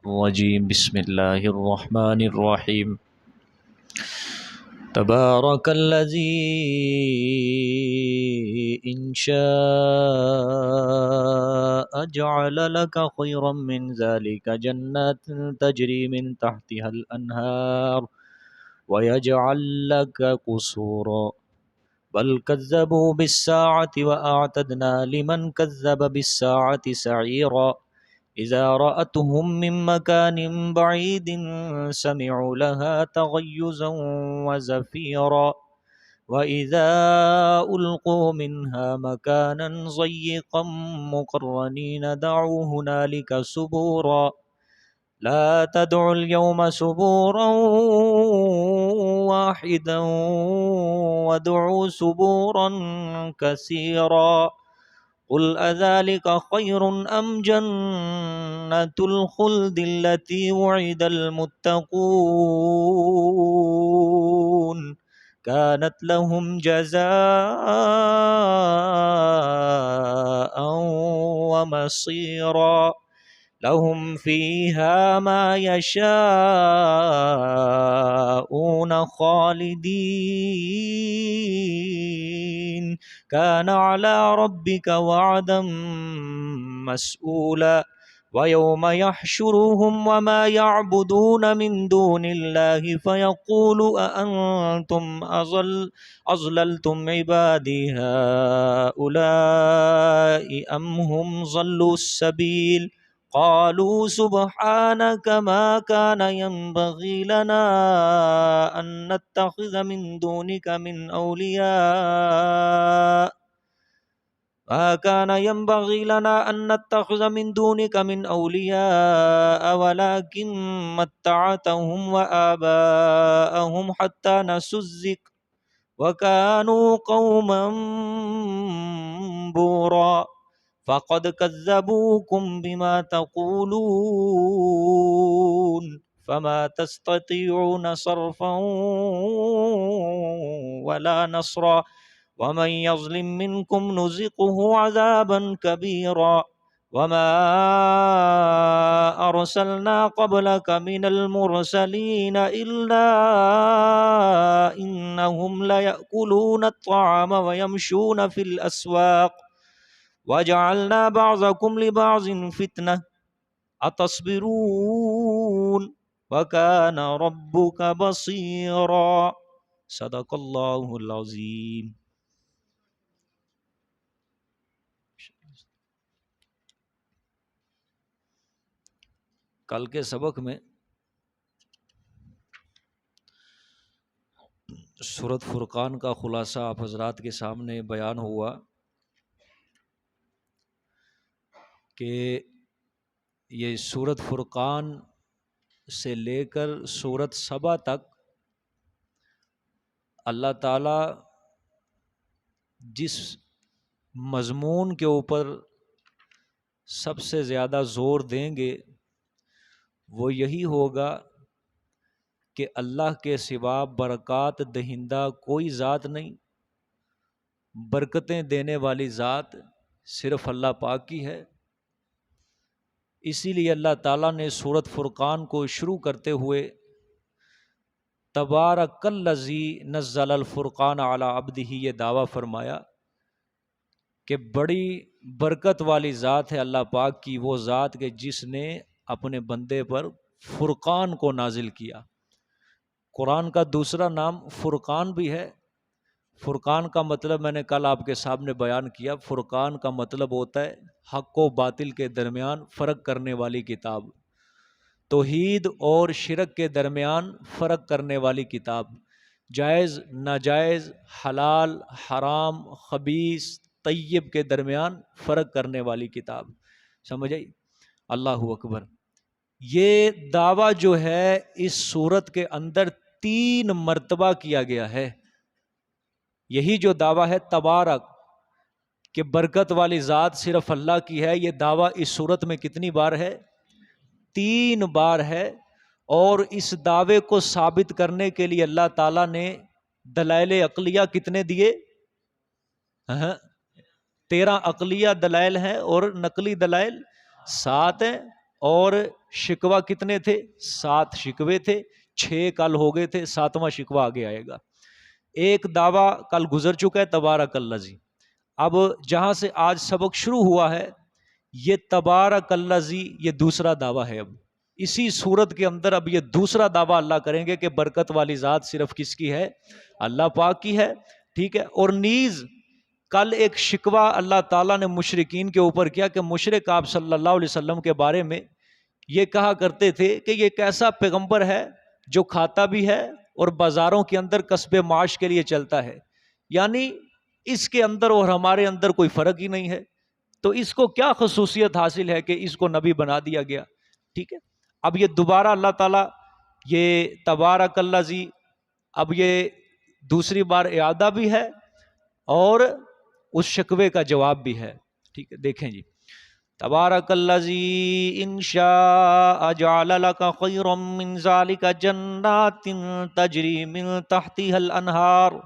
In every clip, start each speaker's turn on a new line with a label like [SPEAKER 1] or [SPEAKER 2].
[SPEAKER 1] الرجيم بسم الله الرحمن الرحيم تبارك الذي إن شاء جعل لك خيرا من ذلك جنات تجري من تحتها الأنهار ويجعل لك قصورا بل كذبوا بالساعة وأعتدنا لمن كذب بالساعة سعيرا إذا رأتهم من مكان بعيد سمعوا لها تغيظا وزفيرا وإذا ألقوا منها مكانا ضيقا مقرنين دعوا هنالك سبورا لا تدعوا اليوم سبورا واحدا وادعوا سبورا كثيرا قل أذلك خير أم جنة الخلد التي وعد المتقون كانت لهم جزاء ومصيرا لهم فيها ما يشاءون خالدين كان على ربك وعدا مسئولا ويوم يحشرهم وما يعبدون من دون الله فيقول أأنتم أضللتم عبادي هؤلاء أم هم ضلوا السبيل قالوا سبحانك ما كان ينبغي لنا أن نتخذ من دونك من أولياء ولكن متعتهم وآباءهم حتى نسوا الذكر وكانوا قوما بورا فقد كذبوكم بما تقولون فما تستطيعون صرفا ولا نصرا ومن يظلم منكم نذقه عذابا كبيرا وما أرسلنا قبلك من المرسلين إلا إنهم ليأكلون الطعام ويمشون في الأسواق وجعلنا بعضكم لبعض فتنة أتصبرون وكان ربك بصيرا صدق اللہ العظیم. کل کے سبق میں سورۃ فرقان کا خلاصہ آپ حضرات کے سامنے بیان ہوا کہ یہ سورۃ فرقان سے لے کر سورۃ سبا تک اللہ تعالیٰ جس مضمون کے اوپر سب سے زیادہ زور دیں گے وہ یہی ہوگا کہ اللہ کے سوا برکات دہندہ کوئی ذات نہیں، برکتیں دینے والی ذات صرف اللہ پاک کی ہے. اسی لیے اللہ تعالیٰ نے سورۃ فرقان کو شروع کرتے ہوئے تبارک الذی نزل الفرقان علی عبدہ یہ دعویٰ فرمایا کہ بڑی برکت والی ذات ہے اللہ پاک کی، وہ ذات کہ جس نے اپنے بندے پر فرقان کو نازل کیا. قرآن کا دوسرا نام فرقان بھی ہے. فرقان کا مطلب میں نے کل آپ کے سامنے بیان کیا، فرقان کا مطلب ہوتا ہے حق و باطل کے درمیان فرق کرنے والی کتاب، توحید اور شرک کے درمیان فرق کرنے والی کتاب، جائز ناجائز، حلال حرام، خبیث طیب کے درمیان فرق کرنے والی کتاب. سمجھ آئی؟ اللہ اکبر. یہ دعویٰ جو ہے اس سورت کے اندر 3 مرتبہ کیا گیا ہے. یہی جو دعویٰ ہے تبارک کہ برکت والی ذات صرف اللہ کی ہے، یہ دعویٰ اس سورت میں کتنی بار ہے؟ 3 بار ہے. اور اس دعوے کو ثابت کرنے کے لیے اللہ تعالیٰ نے دلائل عقلیہ کتنے دیے؟ 13 عقلیہ دلائل ہیں اور نقلی دلائل 7 ہیں. اور شکوہ کتنے تھے؟ 7 شکوے تھے، 6 کل ہو گئے تھے، 7واں شکوہ آگے آئے گا۔ ایک دعویٰ کل گزر چکا ہے، تبارک الذی۔ اب جہاں سے آج سبق شروع ہوا ہے، یہ تبارک الذی یہ دوسرا دعویٰ ہے۔ اب اسی صورت کے اندر اب یہ دوسرا دعویٰ اللہ کریں گے کہ برکت والی ذات صرف کس کی ہے؟ اللہ پاک کی ہے، ٹھیک ہے۔ اور نیز کل ایک شکوہ اللہ تعالیٰ نے مشرکین کے اوپر کیا کہ مشرک آپ صلی اللہ علیہ وسلم کے بارے میں یہ کہا کرتے تھے کہ یہ کیسا پیغمبر ہے جو کھاتا بھی ہے اور بازاروں کے اندر کسب معاش کے لیے چلتا ہے، یعنی اس کے اندر اور ہمارے اندر کوئی فرق ہی نہیں ہے، تو اس کو کیا خصوصیت حاصل ہے کہ اس کو نبی بنا دیا گیا، ٹھیک ہے۔ اب یہ دوبارہ اللہ تعالیٰ یہ تبارک الذی اب یہ دوسری بار اعادہ بھی ہے اور اس شکوے کا جواب بھی ہے، ٹھیک ہے۔ دیکھیں جی، تبارک الذی ان شاء جعل لک خیرا من ذلک جنات تجری من تحتها الانہار،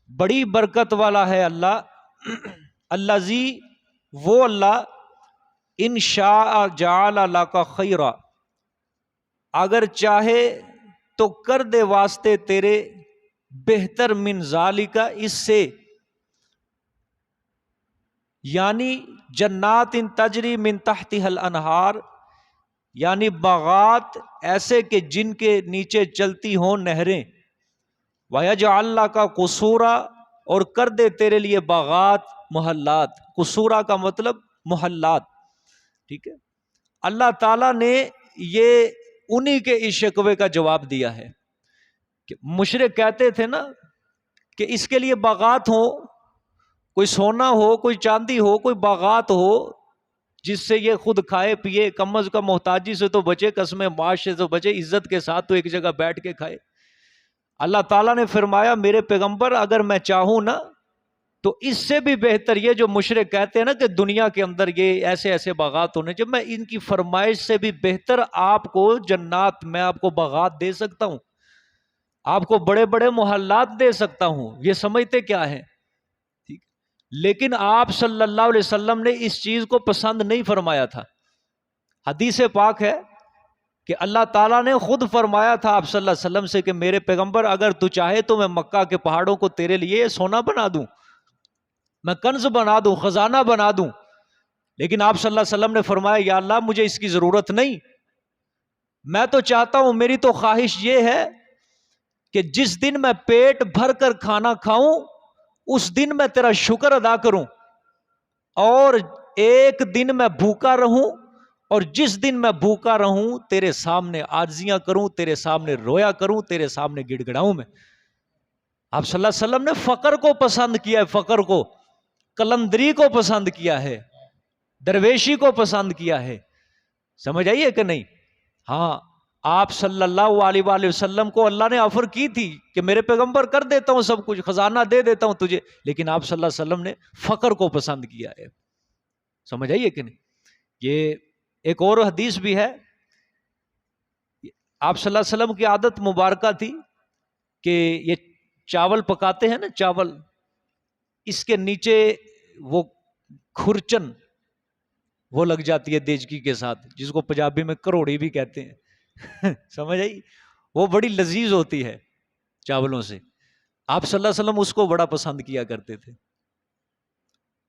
[SPEAKER 1] بڑی برکت والا ہے اللہ، الذی وہ اللہ، ان شاء جعل لک خیرا اگر چاہے تو کر دے واسطے تیرے بہتر، من ذالک اس سے، یعنی جنات تجری من تحتها الانہار، یعنی باغات ایسے کہ جن کے نیچے چلتی ہوں نہریں، وَيَجْعَلْ لَكَ قُصُورًا اور کر دے تیرے لیے باغات، محلات، قصورا کا مطلب محلات، ٹھیک ہے۔ اللہ تعالیٰ نے یہ انہی کے اس شکوے کا جواب دیا ہے کہ مشرک کہتے تھے نا کہ اس کے لیے باغات ہوں، کوئی سونا ہو، کوئی چاندی ہو، کوئی باغات ہو جس سے یہ خود کھائے پیے، کم از کم محتاجی سے تو بچے، قسم معاش سے تو بچے، عزت کے ساتھ تو ایک جگہ بیٹھ کے کھائے۔ اللہ تعالیٰ نے فرمایا میرے پیغمبر اگر میں چاہوں نا تو اس سے بھی بہتر، یہ جو مشرک کہتے ہیں نا کہ دنیا کے اندر یہ ایسے ایسے باغات ہونے چاہیے، میں ان کی فرمائش سے بھی بہتر آپ کو جنات، میں آپ کو باغات دے سکتا ہوں، آپ کو بڑے بڑے محلات دے سکتا ہوں۔ یہ سمجھتے کیا ہے؟ ٹھیک، لیکن آپ صلی اللہ علیہ وسلم نے اس چیز کو پسند نہیں فرمایا تھا۔ حدیث پاک ہے کہ اللہ تعالیٰ نے خود فرمایا تھا آپ صلی اللہ علیہ وسلم سے کہ میرے پیغمبر اگر تو چاہے تو میں مکہ کے پہاڑوں کو تیرے لیے سونا بنا دوں، میں کنز بنا دوں، خزانہ بنا دوں، لیکن آپ صلی اللہ علیہ وسلم نے فرمایا یا اللہ مجھے اس کی ضرورت نہیں، میں تو چاہتا ہوں، میری تو خواہش یہ ہے کہ جس دن میں پیٹ بھر کر کھانا کھاؤں اس دن میں تیرا شکر ادا کروں، اور ایک دن میں بھوکا رہوں، اور جس دن میں بھوکا رہوں تیرے سامنے عاجزیاں کروں، تیرے سامنے رویا کروں، تیرے سامنے گڑ گڑاؤں میں۔ آپ صلی اللہ علیہ وسلم نے فقر کو پسند کیا ہے، فقر کو، قلندری کو پسند کیا ہے، درویشی کو پسند کیا ہے، سمجھ آئیے کہ نہیں؟ ہاں، آپ صلی اللہ علیہ وآلہ وسلم کو اللہ نے آفر کی تھی کہ میرے پیغمبر کر دیتا ہوں سب کچھ، خزانہ دے دیتا ہوں تجھے، لیکن آپ صلی اللہ علیہ وسلم نے فقر کو پسند کیا ہے، سمجھ آئیے کہ نہیں؟ یہ ایک اور حدیث بھی ہے، آپ صلی اللہ علیہ وسلم کی عادت مبارکہ تھی کہ یہ چاول پکاتے ہیں نا، چاول، اس کے نیچے وہ کھرچن وہ لگ جاتی ہے دیچکی کے ساتھ، جس کو پنجابی میں کروڑی بھی کہتے ہیں سمجھ آئی؟ وہ بڑی لذیذ ہوتی ہے چاولوں سے، آپ صلی اللہ علیہ وسلم اس کو بڑا پسند کیا کرتے تھے،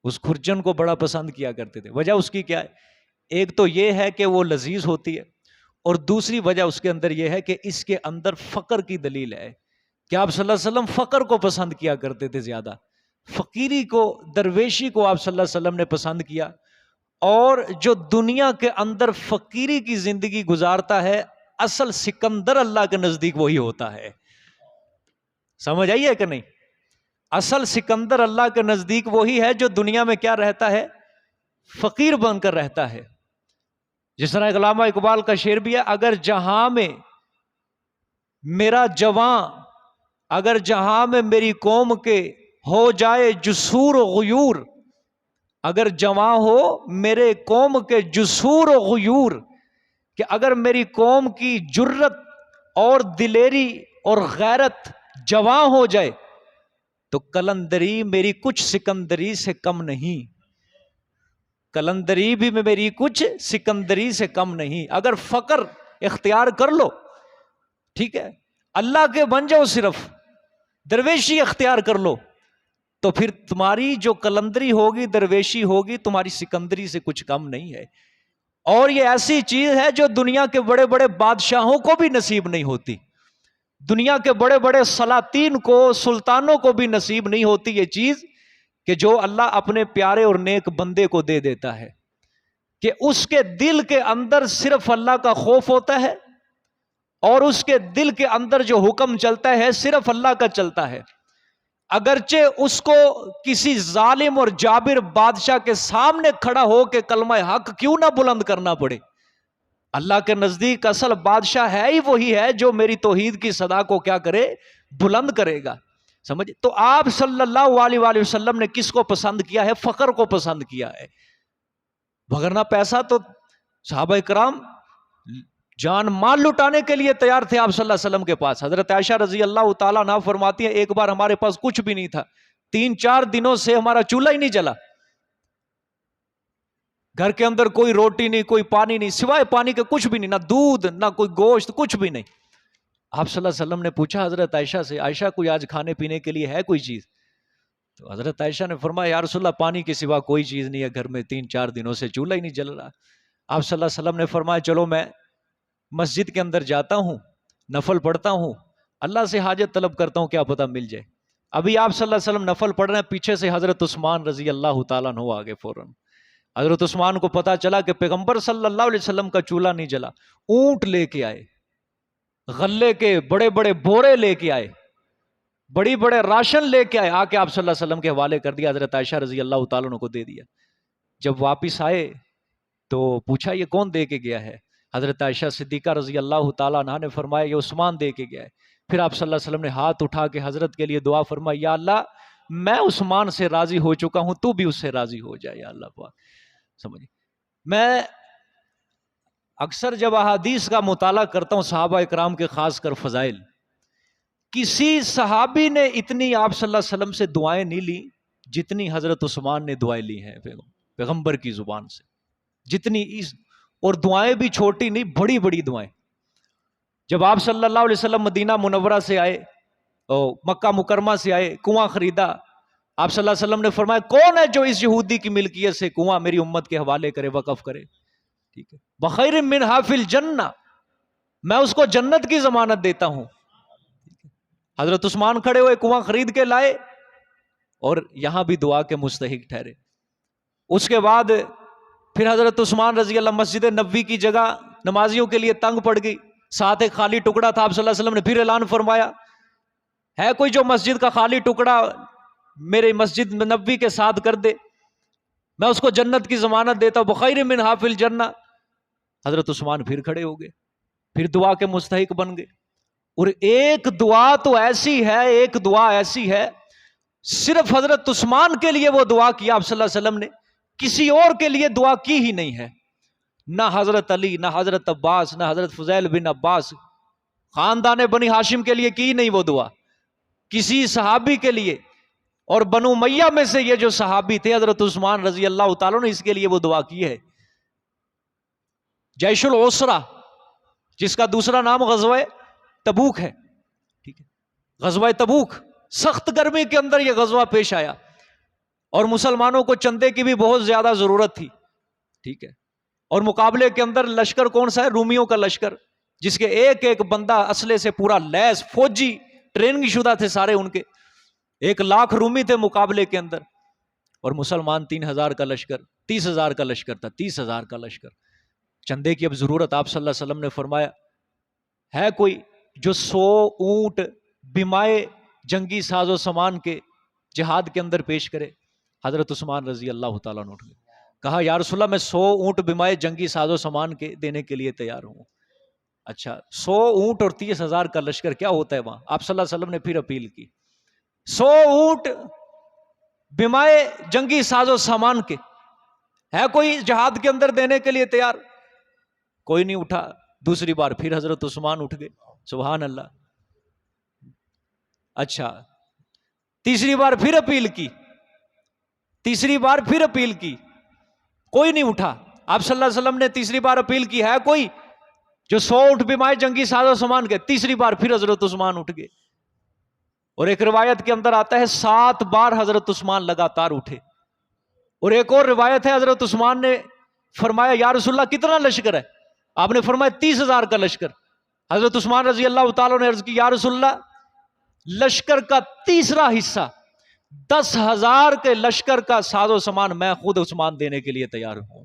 [SPEAKER 1] اس کھرچن کو بڑا پسند کیا کرتے تھے۔ وجہ اس کی کیا ہے؟ ایک تو یہ ہے کہ وہ لذیذ ہوتی ہے، اور دوسری وجہ اس کے اندر یہ ہے کہ اس کے اندر فقر کی دلیل ہے کہ آپ صلی اللہ علیہ وسلم فقر کو پسند کیا کرتے تھے، زیادہ فقیری کو، درویشی کو آپ صلی اللہ علیہ وسلم نے پسند کیا، اور جو دنیا کے اندر فقیری کی زندگی گزارتا ہے اصل سکندر اللہ کے نزدیک وہی ہوتا ہے، سمجھ آئیے کہ نہیں؟ اصل سکندر اللہ کے نزدیک وہی ہے جو دنیا میں کیا رہتا ہے؟ فقیر بن کر رہتا ہے۔ جس طرح علامہ اقبال کا شعر بھی ہے، اگر جہاں میں میرا جواں، اگر جہاں میں میری قوم کے ہو جائے جسور و غیور، اگر جواں ہو میرے قوم کے جسور و غیور، کہ اگر میری قوم کی جرت اور دلیری اور غیرت جواں ہو جائے تو کلندری میری کچھ سکندری سے کم نہیں، کلندری بھی میں میری کچھ سکندری سے کم نہیں. اگر فقر اختیار کر لو، ٹھیک ہے، اللہ کے بن جاؤ، صرف درویشی اختیار کر لو، تو پھر تمہاری جو کلندری ہوگی، درویشی ہوگی، تمہاری سکندری سے کچھ کم نہیں ہے. اور یہ ایسی چیز ہے جو دنیا کے بڑے بڑے بادشاہوں کو بھی نصیب نہیں ہوتی، دنیا کے بڑے بڑے سلاطین کو، سلطانوں کو بھی نصیب نہیں ہوتی یہ چیز، کہ جو اللہ اپنے پیارے اور نیک بندے کو دے دیتا ہے، کہ اس کے دل کے اندر صرف اللہ کا خوف ہوتا ہے، اور اس کے دل کے اندر جو حکم چلتا ہے صرف اللہ کا چلتا ہے. اگرچہ اس کو کسی ظالم اور جابر بادشاہ کے سامنے کھڑا ہو کے کلمہ حق کیوں نہ بلند کرنا پڑے، اللہ کے نزدیک اصل بادشاہ ہے ہی وہی ہے جو میری توحید کی صدا کو کیا کرے، بلند کرے گا. سمجھ؟ تو آپ صلی اللہ علیہ وآلہ وسلم نے کس کو پسند کیا ہے؟ فقر کو پسند کیا ہے. وگرنہ پیسہ تو صحابہ کرام جان مال لٹانے کے لیے تیار تھے آپ صلی اللہ علیہ وسلم کے پاس. حضرت عائشہ رضی اللہ تعالیٰ عنہ فرماتی ہیں ایک بار ہمارے پاس کچھ بھی نہیں تھا، 3-4 دنوں سے ہمارا چولہا ہی نہیں جلا، گھر کے اندر کوئی روٹی نہیں، کوئی پانی نہیں، سوائے پانی کے کچھ بھی نہیں، نہ دودھ نہ کوئی گوشت، کچھ بھی نہیں. آپ صلی اللہ علیہ وسلم نے پوچھا حضرت عائشہ سے، عائشہ کوئی آج کھانے پینے کے لیے ہے کوئی چیز؟ تو حضرت عائشہ نے فرمایا یا رسول اللہ پانی کے سوا کوئی چیز نہیں ہے گھر میں، 3-4 دنوں سے چولہا ہی نہیں جل رہا. آپ صلی اللہ علیہ وسلم نے فرمایا چلو میں مسجد کے اندر جاتا ہوں، نفل پڑھتا ہوں، اللہ سے حاجت طلب کرتا ہوں، کیا پتہ مل جائے. ابھی آپ صلی اللہ علیہ وسلم نفل پڑھ رہے ہیں، پیچھے سے حضرت عثمان رضی اللہ تعالیٰ عنہ آگے فوراً. حضرت عثمان کو پتا چلا کہ پیغمبر صلی اللہ علیہ وسلم کا چولہا نہیں جلا. اونٹ لے کے آئے، غلے کے بڑے بڑے بورے لے کے آئے، بڑی بڑے راشن لے کے آئے، آ کے آپ صلی اللہ علیہ وسلم کے حوالے کر دیا، حضرت عائشہ رضی اللہ تعالیٰ عنہ کو دے دیا. جب واپس آئے تو پوچھا یہ کون دے کے گیا ہے؟ حضرت عائشہ صدیقہ رضی اللہ تعالیٰ عنہ نے فرمایا یہ عثمان دے کے گیا ہے. پھر آپ صلی اللہ علیہ وسلم نے ہاتھ اٹھا کے حضرت کے لیے دعا فرمائی، یا اللہ میں عثمان سے راضی ہو چکا ہوں، تو بھی اس سے راضی ہو جائے یا اللہ پاک. سمجھے؟ میں اکثر جب احادیث کا مطالعہ کرتا ہوں صحابہ اکرام کے، خاص کر فضائل، کسی صحابی نے اتنی آپ صلی اللہ علیہ وسلم سے دعائیں نہیں لی جتنی حضرت عثمان نے دعائیں لی ہیں پیغمبر کی زبان سے، جتنی اور دعائیں بھی چھوٹی نہیں، بڑی بڑی دعائیں. جب آپ صلی اللہ علیہ وسلم مدینہ منورہ سے آئے، مکہ مکرمہ سے آئے، کنواں خریدا، آپ صلی اللہ علیہ وسلم نے فرمایا کون ہے جو اس یہودی کی ملکیت سے کنواں میری امت کے حوالے کرے، وقف کرے، ٹھیک ہے، بخیر منہا فی الجنہ، میں اس کو جنت کی ضمانت دیتا ہوں. حضرت عثمان کھڑے ہوئے، کنواں خرید کے لائے، اور یہاں بھی دعا کے مستحق ٹھہرے. اس کے بعد پھر حضرت عثمان رضی اللہ، مسجد نبوی کی جگہ نمازیوں کے لیے تنگ پڑ گئی، ساتھ ایک خالی ٹکڑا تھا. آپ صلی اللہ علیہ وسلم نے پھر اعلان فرمایا ہے کوئی جو مسجد کا خالی ٹکڑا میرے مسجد نبوی کے ساتھ کر دے، میں اس کو جنت کی ضمانت دیتا ہوں، بخیر منہا فی الجنہ. حضرت عثمان پھر کھڑے ہو گئے، پھر دعا کے مستحق بن گئے. اور ایک دعا تو ایسی ہے، ایک دعا ایسی ہے، صرف حضرت عثمان کے لیے وہ دعا کی آپ صلی اللہ علیہ وسلم نے، کسی اور کے لیے دعا کی ہی نہیں ہے. نہ حضرت علی، نہ حضرت عباس، نہ حضرت فضیل بن عباس، خاندان بنی ہاشم کے لیے کی نہیں وہ دعا، کسی صحابی کے لیے. اور بنو امیہ میں سے یہ جو صحابی تھے حضرت عثمان رضی اللہ تعالیٰ نے، اس کے لیے وہ دعا کی ہے. جیش العسرہ، جس کا دوسرا نام غزوہ تبوک ہے، ٹھیک ہے، غزوہ تبوک، سخت گرمی کے اندر یہ غزوہ پیش آیا، اور مسلمانوں کو چندے کی بھی بہت زیادہ ضرورت تھی، ٹھیک ہے. اور مقابلے کے اندر لشکر کون سا ہے؟ رومیوں کا لشکر، جس کے ایک ایک بندہ اسلحے سے پورا لیس، فوجی ٹریننگ شدہ تھے سارے ان کے، 1,00,000 رومی تھے مقابلے کے اندر، اور مسلمان 3,000 کا لشکر، 30,000 کا لشکر تھا، 30,000 کا لشکر. چندے کی اب ضرورت، آپ صلی اللہ علیہ وسلم نے فرمایا ہے کوئی جو 100 اونٹ بیمائے جنگی ساز و سامان کے جہاد کے اندر پیش کرے؟ حضرت عثمان رضی اللہ تعالیٰ نے اٹھ گئے، کہا یا رسول اللہ میں 100 اونٹ بیمائے جنگی ساز و سامان کے دینے کے لیے تیار ہوں. اچھا 100 اونٹ اور 30,000 کا لشکر کیا ہوتا ہے وہاں؟ آپ صلی اللہ علیہ وسلم نے پھر اپیل کی، 100 اونٹ بیمائے جنگی ساز و سامان کے ہے کوئی جہاد کے اندر دینے کے لیے تیار؟ کوئی نہیں اٹھا. دوسری بار پھر حضرت عثمان اٹھ گئے، سبحان اللہ. اچھا تیسری بار پھر اپیل کی، تیسری بار پھر اپیل کی، کوئی نہیں اٹھا. آپ صلی اللہ علیہ وسلم نے تیسری بار اپیل کی ہے کوئی جو 100 اٹھ بیمائے جنگی ساز و سامان کے. تیسری بار پھر حضرت عثمان اٹھ گئے. اور ایک روایت کے اندر آتا ہے 7 بار حضرت عثمان لگاتار اٹھے. اور ایک اور روایت ہے حضرت عثمان نے فرمایا یا رسول اللہ کتنا لشکر ہے؟ آپ نے فرمایا 30,000 کا لشکر. حضرت عثمان رضی اللہ تعالیٰ نے عرض کی یا رسول اللہ لشکر کا تیسرا حصہ 10,000 کے لشکر کا ساز و سامان میں خود عثمان دینے کے لیے تیار ہوں.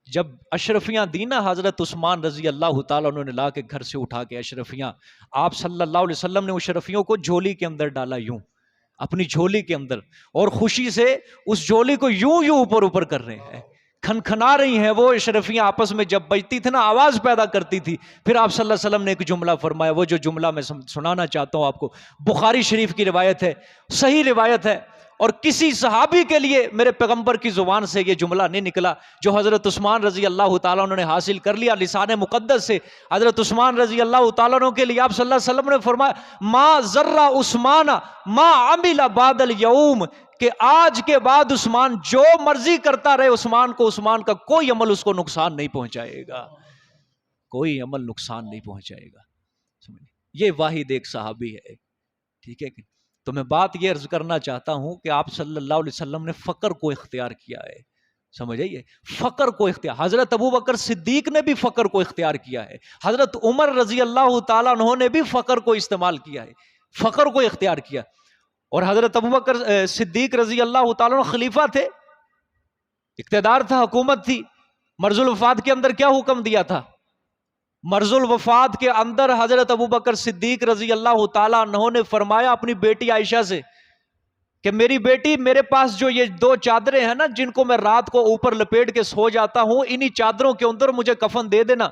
[SPEAKER 1] جب اشرفیاں دی نا حضرت عثمان رضی اللہ تعالیٰ انہوں نے لا کے گھر سے اٹھا کے اشرفیاں، آپ صلی اللہ علیہ وسلم نے اشرفیوں کو جھولی کے اندر ڈالا یوں اپنی جھولی کے اندر، اور خوشی سے اس جھولی کو یوں یوں اوپر اوپر کر رہے ہیں، کھنکھنا رہی ہیں. وہ اشرفیاں آپس میں جب بجتی تھی نا آواز پیدا کرتی تھی. پھر آپ صلی اللہ علیہ وسلم نے ایک جملہ فرمایا، وہ جو جملہ میں سنانا چاہتا ہوں آپ کو، بخاری شریف کی روایت ہے، صحیح روایت ہے، اور کسی صحابی کے لیے میرے پیغمبر کی زبان سے یہ جملہ نہیں نکلا جو حضرت عثمان رضی اللہ تعالیٰ عنہ نے حاصل کر لیا لسان مقدس سے. حضرت عثمان رضی اللہ تعالیٰ عنہ کے لیے آپ صلی اللہ علیہ وسلم نے فرمایا ما ذرہ عثمان ما عمل بعد اليوم، کہ آج کے بعد عثمان جو مرضی کرتا رہے، عثمان کو عثمان کا کوئی عمل اس کو نقصان نہیں پہنچائے گا، کوئی عمل نقصان نہیں پہنچائے گا. یہ واحد ایک صحابی ہے. ٹھیک ہے کہ تو میں بات یہ عرض کرنا چاہتا ہوں کہ آپ صلی اللہ علیہ وسلم نے فقر کو اختیار کیا ہے. سمجھ آئیے، فقر کو اختیار. حضرت ابو بکر صدیق نے بھی فقر کو اختیار کیا ہے. حضرت عمر رضی اللہ تعالیٰ عنہ نے بھی فقر کو استعمال کیا ہے، فقر کو اختیار کیا. اور حضرت ابو بکر صدیق رضی اللہ تعالیٰ عنہ خلیفہ تھے، اقتدار تھا، حکومت تھی. مرض الوفات کے اندر کیا حکم دیا تھا؟ مرض الوفات کے اندر حضرت ابو بکر صدیق رضی اللہ تعالیٰ عنہ نے فرمایا اپنی بیٹی عائشہ سے کہ میری بیٹی، میرے پاس جو یہ 2 چادریں ہیں نا جن کو میں رات کو اوپر لپیٹ کے سو جاتا ہوں، انہی چادروں کے اندر مجھے کفن دے دینا.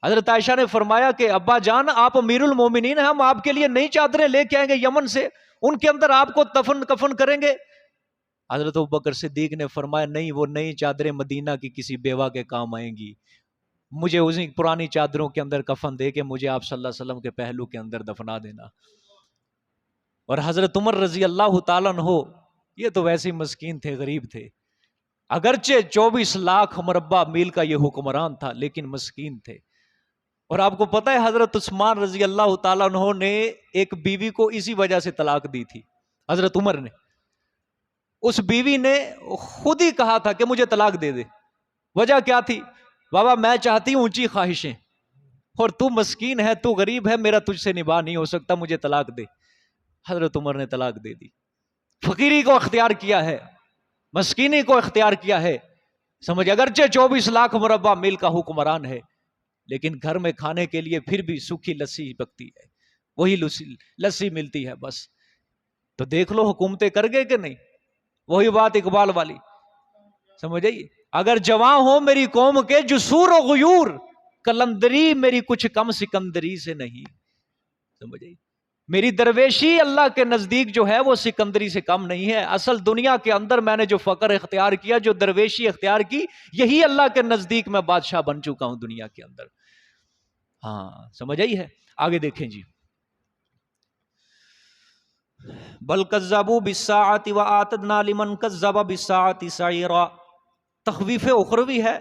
[SPEAKER 1] حضرت عائشہ نے فرمایا کہ ابا جان آپ امیر المومنین ہیں، ہم آپ کے لیے نئی چادریں لے کے آئیں گے یمن سے، ان کے اندر آپ کو کفن کریں گے. حضرت ابو بکر صدیق نے فرمایا نہیں، وہ نئی چادریں مدینہ کی کسی بیوہ کے کام آئیں گی، مجھے اسی پرانی چادروں کے اندر کفن دے کے مجھے آپ صلی اللہ علیہ وسلم کے پہلو کے اندر دفنا دینا. اور حضرت عمر رضی اللہ تعالیٰ عنہ یہ تو ویسے ہی مسکین تھے، غریب تھے، اگرچہ 24 لاکھ مربع میل کا یہ حکمران تھا لیکن مسکین تھے. اور آپ کو پتہ ہے حضرت عثمان رضی اللہ تعالیٰ عنہ نے ایک بیوی کو اسی وجہ سے طلاق دی تھی. حضرت عمر نے، اس بیوی نے خود ہی کہا تھا کہ مجھے طلاق دے دے. وجہ کیا تھی؟ بابا میں چاہتی ہوں اونچی خواہشیں، اور تو مسکین ہے، تو غریب ہے، میرا تجھ سے نباہ نہیں ہو سکتا، مجھے طلاق دے. حضرت عمر نے طلاق دے دی. فقیری کو اختیار کیا ہے، مسکینی کو اختیار کیا ہے. سمجھ، اگرچہ 24 لاکھ مربع میل کا حکمران ہے لیکن گھر میں کھانے کے لیے پھر بھی سوکھی لسی پکتی ہے، وہی لسی ملتی ہے بس. تو دیکھ لو حکومتیں کر گئے کہ نہیں. وہی بات اقبال والی، سمجھ آئیے، اگر جواں ہو میری قوم کے جسور و غیور، کلندری میری کچھ کم سکندری سے نہیں. سمجھ آئیے، میری درویشی اللہ کے نزدیک جو ہے وہ سکندری سے کم نہیں ہے. اصل دنیا کے اندر میں نے جو فقر اختیار کیا، جو درویشی اختیار کی، یہی اللہ کے نزدیک میں بادشاہ بن چکا ہوں دنیا کے اندر. ہاں سمجھ آئی ہے. آگے دیکھیں جی، بل کذبوا بالساعة وآتدنا لمن کذب بالساعة سعیرا. تخویف اخروی ہے.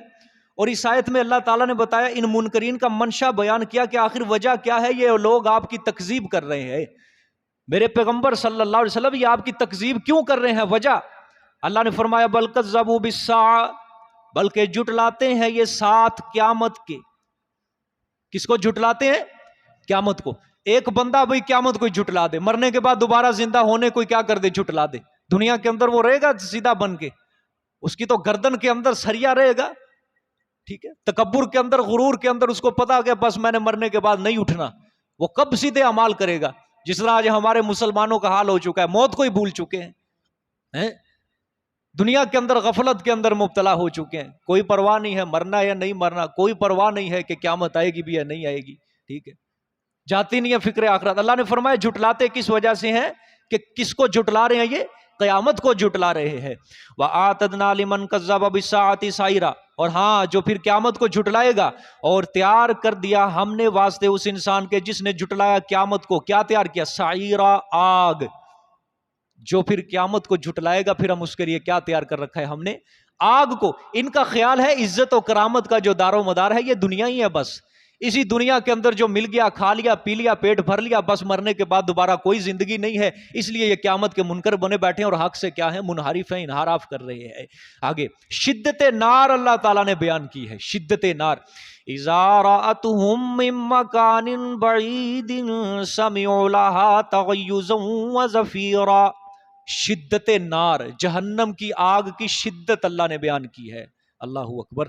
[SPEAKER 1] اور اس آیت میں اللہ تعالیٰ نے بتایا ان منکرین کا منشا بیان کیا کہ آخر وجہ کیا ہے، یہ لوگ آپ کی تکذیب کر رہے ہیں. میرے پیغمبر صلی اللہ علیہ وسلم یہ آپ کی تکذیب کیوں کر رہے ہیں؟ وجہ اللہ نے فرمایا بل کذبوا بالساعة، بلکہ جھٹلاتے ہیں یہ ساتھ قیامت کے. کس کو جھٹلاتے ہیں؟ قیامت کو. ایک بندہ بھئی قیامت کو جھٹلا دے، مرنے کے بعد دوبارہ زندہ ہونے کوئی کیا کر دے، جھٹلا دے. دنیا کے اندر وہ رہے گا سیدھا بن کے، اس کی تو گردن کے اندر سریا رہے گا. ٹھیک ہے، تکبر کے اندر، غرور کے اندر اس کو پتا کہ بس میں نے مرنے کے بعد نہیں اٹھنا. وہ کب سیدھے اعمال کرے گا؟ جس طرح آج ہمارے مسلمانوں کا حال ہو چکا ہے، موت کو ہی بھول چکے ہیں، دنیا کے اندر غفلت کے اندر مبتلا ہو چکے ہیں. کوئی پرواہ نہیں ہے مرنا یا نہیں مرنا، کوئی پرواہ نہیں ہے کہ قیامت آئے گی بھی یا نہیں آئے گی. ٹھیک ہے، جاتی نہیں ہے فکر آخرت. اللہ نے فرمایا جھٹلاتے کس وجہ سے ہیں؟ کہ کس کو جھٹلا رہے ہیں؟ یہ قیامت کو جھٹلا رہے ہیں. وَآتَدْنَا لِمَنْ كَذَّبَ بِالسَّاعَةِ سَعِيرًا، اور ہاں جو پھر قیامت کو جھٹلائے گا، اور تیار کر دیا ہم نے واسطے اس انسان کے جس نے جھٹلایا قیامت کو. کیا تیار کیا؟ سعیرہ، آگ. جو پھر قیامت کو جھٹلائے گا، پھر ہم اس کے لیے کیا تیار کر رکھا ہے ہم نے؟ آگ کو. ان کا خیال ہے عزت و کرامت کا جو دار و مدار ہے یہ دنیا ہی ہے، بس اسی دنیا کے اندر جو مل گیا کھا لیا پی لیا پیٹ بھر لیا، بس مرنے کے بعد دوبارہ کوئی زندگی نہیں ہے. اس لیے یہ قیامت کے منکر بنے بیٹھے ہیں اور حق سے کیا ہے؟ منحرف ہیں، انحراف کر رہے ہیں. آگے شدت نار اللہ تعالیٰ نے بیان کی ہے. شدت نار، اذا رأتهم من مکان بعید سمعوا لها تغیظا وزفیرا. شدت نار، جہنم کی آگ کی شدت اللہ نے بیان کی ہے. اللہ اکبر.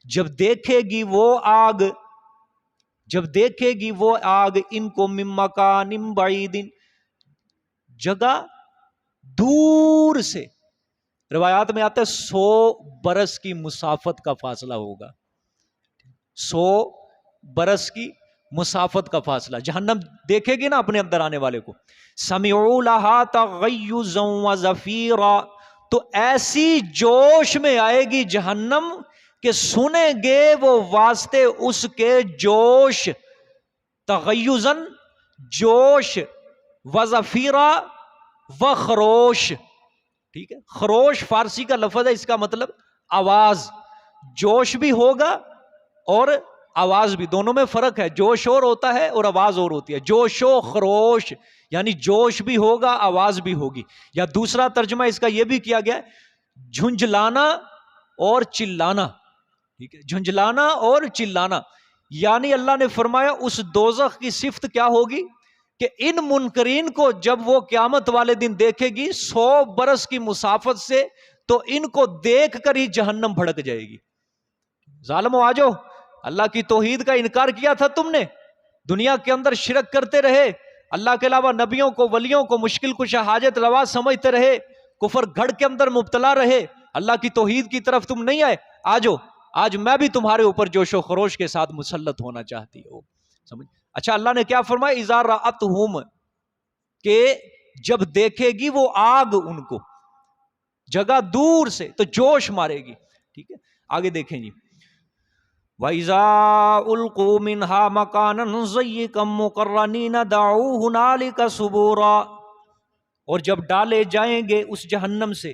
[SPEAKER 1] جب دیکھے گی وہ آگ ان کو من مکان بعید، جگہ دور سے. روایات میں آتا ہے 100 برس کی مسافت کا فاصلہ ہوگا. 100 برس کی مسافت کا فاصلہ جہنم دیکھے گی نا اپنے اندر آنے والے کو. سمعوا لها تغیظا وزفیرا، تو ایسی جوش میں آئے گی جہنم کہ سنیں گے وہ واسطے اس کے جوش. تغیظا جوش، وزفیرا وخروش. ٹھیک ہے، خروش فارسی کا لفظ ہے، اس کا مطلب آواز. جوش بھی ہوگا اور آواز بھی، دونوں میں فرق ہے. جوش اور ہوتا ہے اور آواز اور ہوتی ہے. جوش و خروش یعنی جوش بھی ہوگا آواز بھی ہوگی. یا دوسرا ترجمہ اس کا یہ بھی کیا گیا ہے جھنجھلانا اور چلانا. ٹھیک ہے، جھنجھلانا اور چلانا. یعنی اللہ نے فرمایا اس دوزخ کی صفت کیا ہوگی کہ ان منکرین کو جب وہ قیامت والے دن دیکھے گی 100 برس کی مسافت سے، تو ان کو دیکھ کر ہی جہنم بھڑک جائے گی. ظالمو آ جاؤ، اللہ کی توحید کا انکار کیا تھا تم نے، دنیا کے اندر شرک کرتے رہے، اللہ کے علاوہ نبیوں کو ولیوں کو مشکل کشا حاجت روا سمجھتے رہے، کفر گھڑ کے اندر مبتلا رہے، اللہ کی توحید کی طرف تم نہیں آئے. آ جاؤ، آج میں بھی تمہارے اوپر جوش و خروش کے ساتھ مسلط ہونا چاہتی ہوں. سمجھ؟ اچھا، اللہ نے کیا فرمایا؟ اذا رأتہم، کہ جب دیکھے گی وہ آگ ان کو جگہ دور سے تو جوش مارے گی. ٹھیک ہے، آگے دیکھیں جی. وَإِذَا أُلْقُوا مِنْهَا مَكَانًا ضَيِّقًا مُقَرَّنِينَ دَعُوا هُنَالِكَ ثُبُورًا. اور جب ڈالے جائیں گے اس جہنم سے،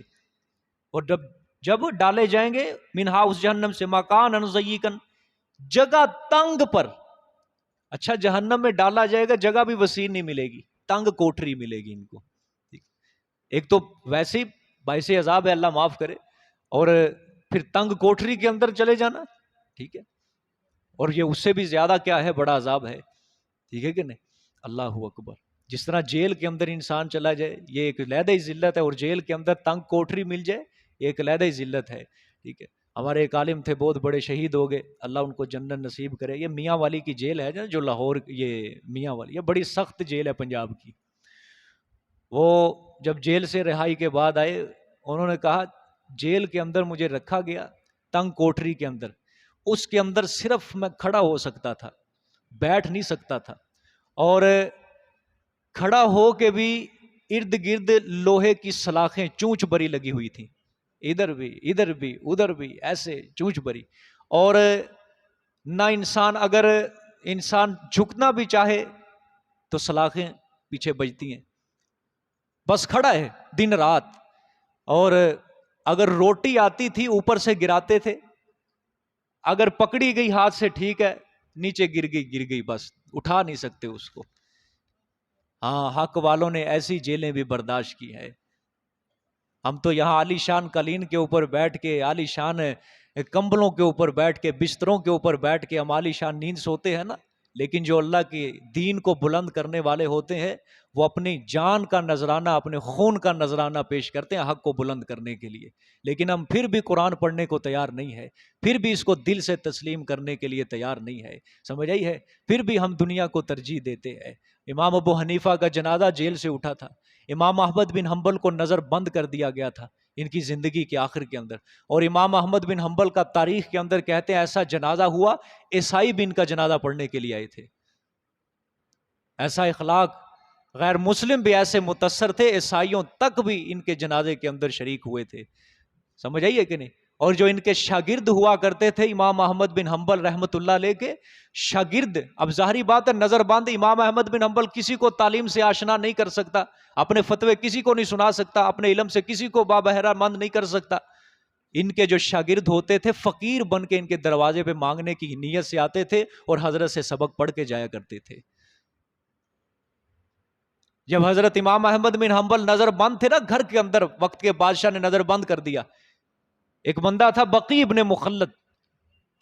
[SPEAKER 1] اور جب ڈالے جائیں گے منہا اس جہنم سے، مکان ضیقن، جگہ تنگ پر. اچھا، جہنم میں ڈالا جائے گا، جگہ بھی وسیع نہیں ملے گی، تنگ کوٹری ملے گی ان کو. ایک تو ویسے ہی باعث عذاب ہے، اللہ معاف کرے، اور پھر تنگ کوٹری کے اندر چلے جانا. ٹھیک ہے، اور یہ اس سے بھی زیادہ کیا ہے؟ بڑا عذاب ہے. ٹھیک ہے کہ نہیں؟ اللہ اکبر. جس طرح جیل کے اندر انسان چلا جائے یہ ایک علیحدہ ذلت ہے، اور جیل کے اندر تنگ کوٹری مل جائے یہ ایک علیحدہ ذلت ہے. ٹھیک ہے، ہمارے ایک عالم تھے، بہت بڑے شہید ہو گئے، اللہ ان کو جنت نصیب کرے. یہ میاں والی کی جیل ہے جو لاہور، یہ میاں والی، یہ بڑی سخت جیل ہے پنجاب کی. وہ جب جیل سے رہائی کے بعد آئے، انہوں نے کہا جیل کے اندر مجھے رکھا گیا تنگ کوٹری کے اندر، اس کے اندر صرف میں کھڑا ہو سکتا تھا، بیٹھ نہیں سکتا تھا، اور کھڑا ہو کے بھی ارد گرد لوہے کی سلاخیں چونچ بری لگی ہوئی تھیں، ادھر بھی ادھر بھی ایسے چونچ بری. اور نہ اگر انسان جھکنا بھی چاہے تو سلاخیں پیچھے بجتی ہیں، بس کھڑا ہے دن رات. اور اگر روٹی آتی تھی اوپر سے گراتے تھے، اگر پکڑی گئی ہاتھ سے ٹھیک ہے، نیچے گر گئی بس اٹھا نہیں سکتے اس کو. ہاں، حق والوں نے ایسی جیلیں بھی برداشت کی ہے. ہم تو یہاں عالی شان قالین کے اوپر بیٹھ کے، عالی شان کمبلوں کے اوپر بیٹھ کے، بستروں کے اوپر بیٹھ کے ہم عالی شان نیند سوتے ہیں نا، لیکن جو اللہ کے دین کو بلند کرنے والے ہوتے ہیں وہ اپنی جان کا نذرانہ، اپنے خون کا نذرانہ پیش کرتے ہیں حق کو بلند کرنے کے لیے. لیکن ہم پھر بھی قرآن پڑھنے کو تیار نہیں ہے، پھر بھی اس کو دل سے تسلیم کرنے کے لیے تیار نہیں ہے. سمجھ آئی ہے؟ پھر بھی ہم دنیا کو ترجیح دیتے ہیں. امام ابو حنیفہ کا جنازہ جیل سے اٹھا تھا، امام احمد بن حنبل کو نظر بند کر دیا گیا تھا ان کی زندگی کے آخر کے اندر، اور امام احمد بن حنبل کا تاریخ کے اندر کہتے ہیں ایسا جنازہ ہوا عیسائی بھی ان کا جنازہ پڑھنے کے لیے آئے تھے. ایسا اخلاق، غیر مسلم بھی ایسے متاثر تھے، عیسائیوں تک بھی ان کے جنازے کے اندر شریک ہوئے تھے. سمجھ آئیے کہ نہیں؟ اور جو ان کے شاگرد ہوا کرتے تھے امام احمد بن حنبل رحمۃ اللہ علیہ کے شاگرد، اب ظاہری بات ہے نظر بند امام احمد بن حنبل کسی کو تعلیم سے آشنا نہیں کر سکتا، اپنے فتوے کسی کو نہیں سنا سکتا، اپنے علم سے کسی کو بابہرہ مند نہیں کر سکتا. ان کے جو شاگرد ہوتے تھے فقیر بن کے ان کے دروازے پہ مانگنے کی نیت سے آتے تھے اور حضرت سے سبق پڑھ کے جایا کرتے تھے. جب حضرت امام احمد بن حنبل نظر بند تھے نا گھر کے اندر، وقت کے بادشاہ نے نظر بند کر دیا. ایک بندہ تھا بقی ابن مخلد،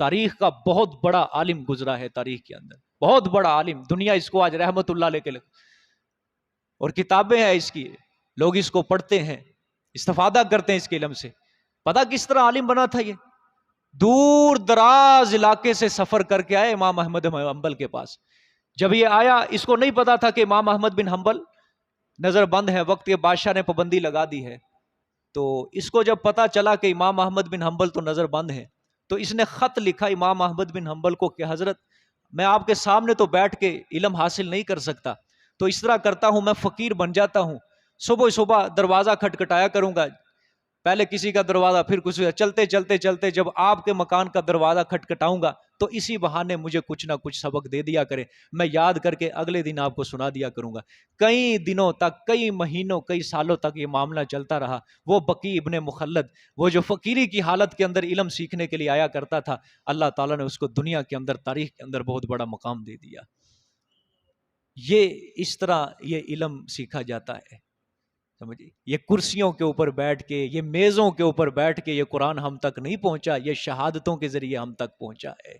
[SPEAKER 1] تاریخ کا بہت بڑا عالم گزرا ہے تاریخ کے اندر، بہت بڑا عالم، دنیا اس کو آج رحمت اللہ علیہ کے لگ، اور کتابیں ہیں اس کی، لوگ اس کو پڑھتے ہیں، استفادہ کرتے ہیں اس کے علم سے. پتہ کس طرح عالم بنا تھا؟ یہ دور دراز علاقے سے سفر کر کے آئے امام احمد بن حنبل کے پاس. جب یہ آیا اس کو نہیں پتا تھا کہ امام احمد بن حنبل نظر بند ہے، وقت کے بادشاہ نے پابندی لگا دی ہے. تو اس کو جب پتا چلا کہ امام احمد بن حنبل تو نظر بند ہے، تو اس نے خط لکھا امام احمد بن حنبل کو کہ حضرت میں آپ کے سامنے تو بیٹھ کے علم حاصل نہیں کر سکتا، تو اس طرح کرتا ہوں میں فقیر بن جاتا ہوں، صبح صبح دروازہ کھٹکھٹایا کروں گا، پہلے کسی کا دروازہ پھر کسی کا، چلتے چلتے چلتے جب آپ کے مکان کا دروازہ کھٹکھٹاؤں گا تو اسی بہانے مجھے کچھ نہ کچھ سبق دے دیا کرے، میں یاد کر کے اگلے دن آپ کو سنا دیا کروں گا. کئی دنوں تک، کئی مہینوں، کئی سالوں تک یہ معاملہ چلتا رہا. وہ بقی ابن مخلد، وہ جو فقیری کی حالت کے اندر علم سیکھنے کے لیے آیا کرتا تھا، اللہ تعالیٰ نے اس کو دنیا کے اندر، تاریخ کے اندر بہت بڑا مقام دے دیا. یہ اس طرح یہ علم سیکھا جاتا ہے، سمجھے. یہ کرسیوں کے اوپر بیٹھ کے، یہ میزوں کے اوپر بیٹھ کے یہ قرآن ہم تک نہیں پہنچا، یہ شہادتوں کے ذریعے ہم تک پہنچا ہے.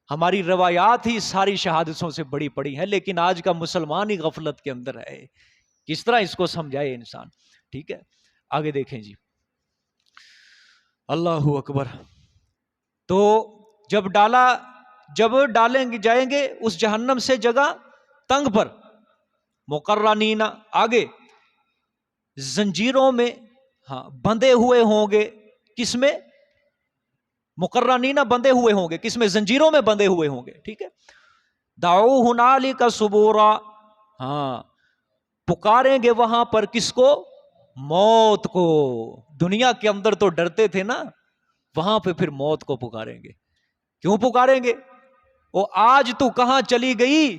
[SPEAKER 1] ہماری روایات ہی ساری شہادتوں سے بڑی پڑی ہیں، لیکن آج کا مسلمان ہی غفلت کے اندر ہے. کس طرح اس کو سمجھائے انسان؟ ٹھیک ہے، آگے دیکھیں جی. اللہ اکبر. تو جب ڈالیں گے جائیں گے اس جہنم سے جگہ تنگ پر، مقرنین، آگے زنجیروں میں، ہاں بندھے ہوئے ہوں گے. کس میں؟ مقرنین بندھے ہوئے ہوں گے. کس میں؟ زنجیروں میں بندھے ہوئے ہوں گے. ٹھیک ہے. دعو ہنالک ثبورا، ہاں پکاریں گے وہاں پر کس کو؟ موت کو. دنیا کے اندر تو ڈرتے تھے نا، وہاں پہ پھر موت کو پکاریں گے. کیوں پکاریں گے؟ وہ آج تو کہاں چلی گئی؟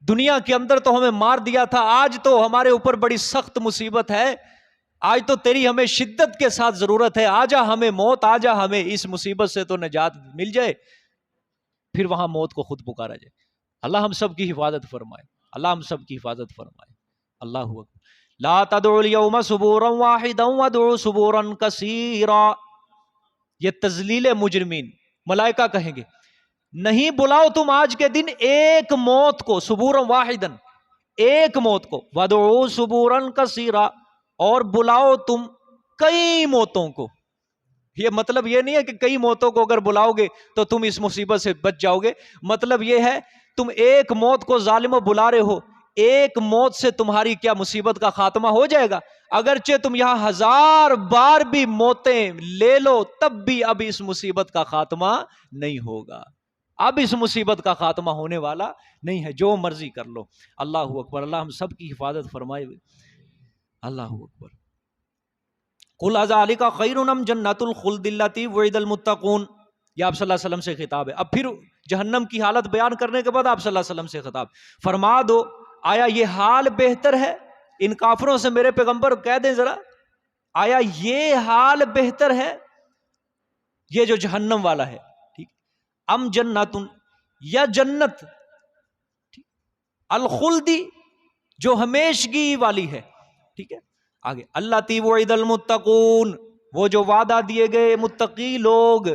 [SPEAKER 1] دنیا کے اندر تو ہمیں مار دیا تھا، آج تو ہمارے اوپر بڑی سخت مصیبت ہے، آج تو تیری ہمیں شدت کے ساتھ ضرورت ہے، آجا ہمیں موت، آجا ہمیں اس مصیبت سے تو نجات مل جائے. پھر وہاں موت کو خود پکارا جائے. اللہ ہم سب کی حفاظت فرمائے، اللہ ہم سب کی حفاظت فرمائے. اللہ اکبر. لا تدعوا اليوم ثبورا واحدا وادعوا ثبورا کثیرا. یہ تذلیل مجرمین، ملائکہ کہیں گے نہیں بلاؤ تم آج کے دن ایک موت کو، ثبورا واحدا، ایک موت کو، وادعوا ثبورا کثیرا، اور بلاؤ تم کئی موتوں کو. یہ مطلب یہ نہیں ہے کہ کئی موتوں کو اگر بلاؤ گے تو تم اس مصیبت سے بچ جاؤ گے. مطلب یہ ہے تم ایک موت کو ظالموں بلا رہے ہو، ایک موت سے تمہاری کیا مصیبت کا خاتمہ ہو جائے گا؟ اگرچہ تم یہاں 1000 بار بھی موتیں لے لو تب بھی اب اس مصیبت کا خاتمہ نہیں ہوگا. اب اس مصیبت کا خاتمہ ہونے والا نہیں ہے، جو مرضی کر لو. اللہ اکبر. اللہ ہم سب کی حفاظت فرمائے. اللہ اکبر. قل اذالک خیر ام جنۃ الخلد التی وعد المتقون. یہ آپ صلی اللہ علیہ وسلم سے خطاب ہے. اب پھر جہنم کی حالت بیان کرنے کے بعد آپ صلی اللہ علیہ وسلم سے خطاب، فرما دو آیا یہ حال بہتر ہے؟ ان کافروں سے میرے پیغمبر کہہ دیں ذرا، آیا یہ حال بہتر ہے، یہ جو جہنم والا ہے، ٹھیک، ام جنت، یا جنت الخلدی جو ہمیشگی والی ہے. ٹھیک ہے. آگے اللہ تی وعد المتقون، وہ جو وعدہ دیے گئے متقی لوگ،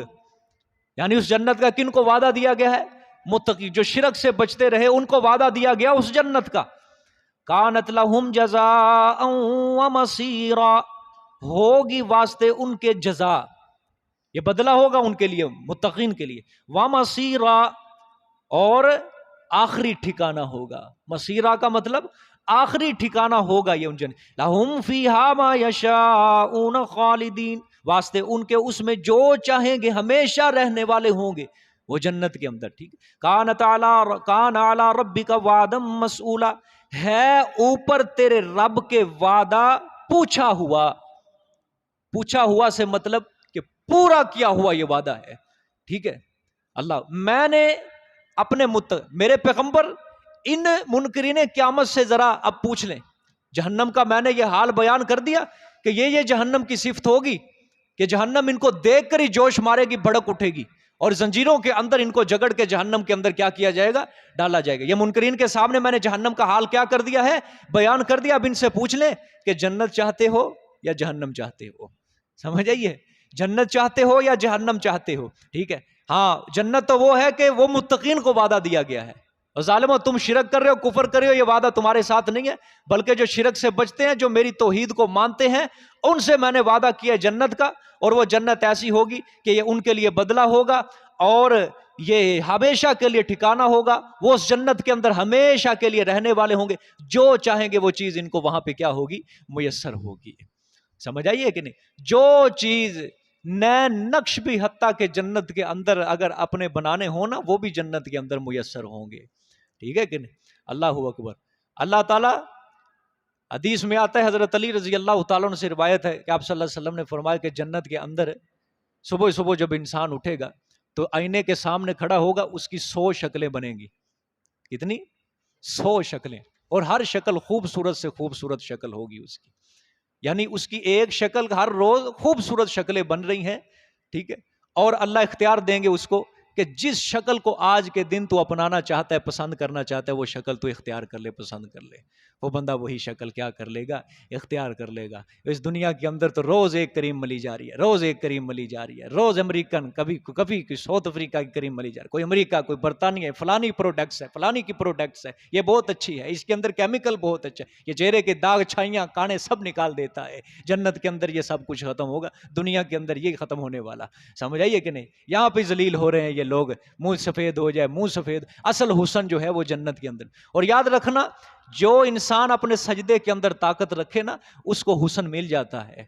[SPEAKER 1] یعنی اس جنت کا کن کو وعدہ دیا گیا ہے؟ متقی، جو شرک سے بچتے رہے ان کو وعدہ دیا گیا اس جنت کا. کانت لہم جزاء ومصیرا، ہوگی واسطے ان کے جزا، یہ بدلہ ہوگا ان کے لیے، متقین کے لیے. ومصیرا، اور آخری ٹھکانہ ہوگا. مصیرا کا مطلب آخری ٹھکانہ ہوگا یہ ان جنت. لہم فیہا ما یشاءون خالدین، واسطے ان کے اس میں جو چاہیں گے ہمیشہ رہنے والے ہوں گے وہ جنت کے اندر. ٹھیک. کان علی ربک وعدا مسئولا، ہے اوپر تیرے رب کے وعدہ پوچھا ہوا. پوچھا ہوا سے مطلب کہ پورا کیا ہوا یہ وعدہ ہے. ٹھیک ہے. اللہ میں نے اپنے میرے پیغمبر ان منکرین قیامت سے ذرا اب پوچھ لیں. جہنم کا میں نے یہ حال بیان کر دیا کہ یہ جہنم کی صفت ہوگی کہ جہنم ان کو دیکھ کر ہی جوش مارے گی، بھڑک اٹھے گی، اور زنجیروں کے اندر ان کو جگڑ کے جہنم کے اندر کیا کیا جائے گا؟ ڈالا جائے گا. یہ منکرین کے سامنے میں نے جہنم کا حال کیا کر دیا ہے؟ بیان کر دیا. اب ان سے پوچھ لیں کہ جنت چاہتے ہو یا جہنم چاہتے ہو. سمجھ آئیے؟ جنت چاہتے ہو یا جہنم چاہتے ہو. ٹھیک ہے. ہاں جنت تو وہ ہے کہ وہ متقین کو وعدہ دیا گیا ہے. اور ظالمو تم شرک کر رہے ہو، کفر کر رہے ہو، یہ وعدہ تمہارے ساتھ نہیں ہے، بلکہ جو شرک سے بچتے ہیں، جو میری توحید کو مانتے ہیں، ان سے میں نے وعدہ کیا جنت کا. اور وہ جنت ایسی ہوگی کہ یہ ان کے لیے بدلہ ہوگا اور یہ ہمیشہ کے لیے ٹھکانہ ہوگا. وہ اس جنت کے اندر ہمیشہ کے لیے رہنے والے ہوں گے. جو چاہیں گے وہ چیز ان کو وہاں پہ کیا ہوگی؟ میسر ہوگی. سمجھ آئیے کہ نہیں؟ جو چیز نئے نقش بھی حتیٰ کہ جنت کے اندر اگر اپنے بنانے ہو نا، وہ بھی جنت کے اندر میسر ہوں گے. ٹھیک ہے کہ نہیں؟ اللہ اکبر. اللہ تعالیٰ حدیث میں آتا ہے، حضرت علی رضی اللہ تعالیٰ عنہ سے روایت ہے کہ آپ صلی اللہ علیہ وسلم نے فرمایا کہ جنت کے اندر صبح صبح جب انسان اٹھے گا تو آئینے کے سامنے کھڑا ہوگا، اس کی 100 شکلیں بنیں گی. کتنی؟ 100 شکلیں. اور ہر شکل خوبصورت سے خوبصورت شکل ہوگی اس کی. یعنی اس کی ایک شکل ہر روز خوبصورت شکلیں بن رہی ہیں. ٹھیک ہے. اور اللہ اختیار دیں گے اس کو کہ جس شکل کو آج کے دن تو اپنانا چاہتا ہے، پسند کرنا چاہتا ہے، وہ شکل تو اختیار کر لے، پسند کر لے. وہ بندہ وہی شکل کیا کر لے گا؟ اختیار کر لے گا. اس دنیا کے اندر تو روز ایک کریم ملی جا رہی ہے، روز ایک کریم ملی جا رہی ہے. روز امریکن، کبھی ساؤتھ افریقہ کی کریم ملی جا رہی ہے، کوئی امریکہ، کوئی برطانیہ، فلانی پروڈکٹس ہے، فلانی کی پروڈکٹس ہے، یہ بہت اچھی ہے، اس کے اندر کیمیکل بہت اچھا ہے، یہ چہرے کے داغ، چھائیاں، کانے سب نکال دیتا ہے. جنت کے اندر یہ سب کچھ ختم ہوگا، دنیا کے اندر یہ ختم ہونے والا. سمجھ آئیے کہ نہیں؟ یہاں پہ ذلیل ہو رہے ہیں یہ لوگ، منہ سفید ہو جائے، منہ سفید. اصل حسن جو ہے وہ جنت کے اندر. اور یاد رکھنا، جو انسان اپنے سجدے کے اندر طاقت رکھے نا، اس کو حسن مل جاتا ہے.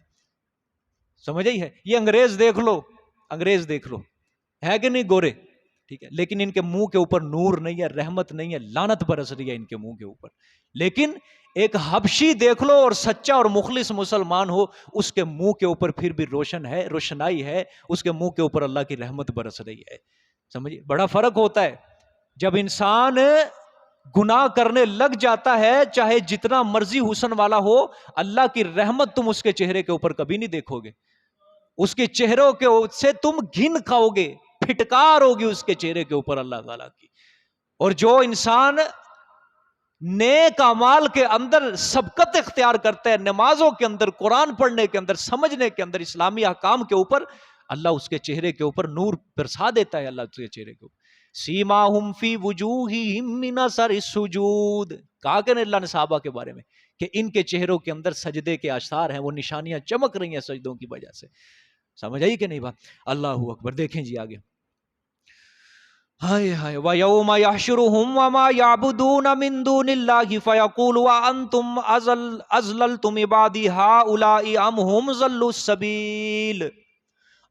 [SPEAKER 1] سمجھ آئی ہے؟ یہ انگریز دیکھ لو، انگریز دیکھ لو، ہے کہ نہیں گورے؟ ٹھیک ہے. لیکن ان کے منہ کے اوپر نور نہیں ہے، رحمت نہیں ہے، لعنت برس رہی ہے ان کے منہ کے اوپر. لیکن ایک حبشی دیکھ لو اور سچا اور مخلص مسلمان ہو، اس کے منہ کے اوپر پھر بھی روشن ہے، روشنائی ہے، اس کے منہ کے اوپر اللہ کی رحمت برس رہی ہے. سمجھئے؟ بڑا فرق ہوتا ہے جب انسان گناہ کرنے لگ جاتا ہے، چاہے جتنا مرضی حسن والا ہو، اللہ کی رحمت تم اس کے چہرے کے اوپر کبھی نہیں دیکھو گے. اس کے چہروں کے سے تم گھن کھاؤ گے، پھٹکار ہوگی اس کے چہرے کے اوپر اللہ تعالیٰ کی. اور جو انسان نیک اعمال کے اندر سبقت اختیار کرتا ہے، نمازوں کے اندر، قرآن پڑھنے کے اندر، سمجھنے کے اندر، اسلامی احکام کے اوپر، اللہ اس کے چہرے کے اوپر نور برسا دیتا ہے. اللہ اس کے چہرے کے اوپر سیماہم فی وجوہہم من اثر السجود، کہا کہ اللہ نے صحابہ کے بارے میں کہ ان کے چہروں کے اندر سجدے کے آثار ہیں، وہ نشانیاں چمک رہی ہیں سجدوں کی وجہ سے. سمجھ آئی کہ نہیں بات؟ اللہ اکبر. دیکھیں جی آگے، ہائے ہائے. وَيَوْمَ يَحْشُرُهُمْ وَمَا يَعْبُدُونَ مِن دُونِ اللَّهِ فَيَقُولُ وَأَنْتُمْ أَضْلَلْتُمْ عِبَادِي هَؤُلَاءِ أَمْ هُمْ ضَلُّوا السَّبِيلَ.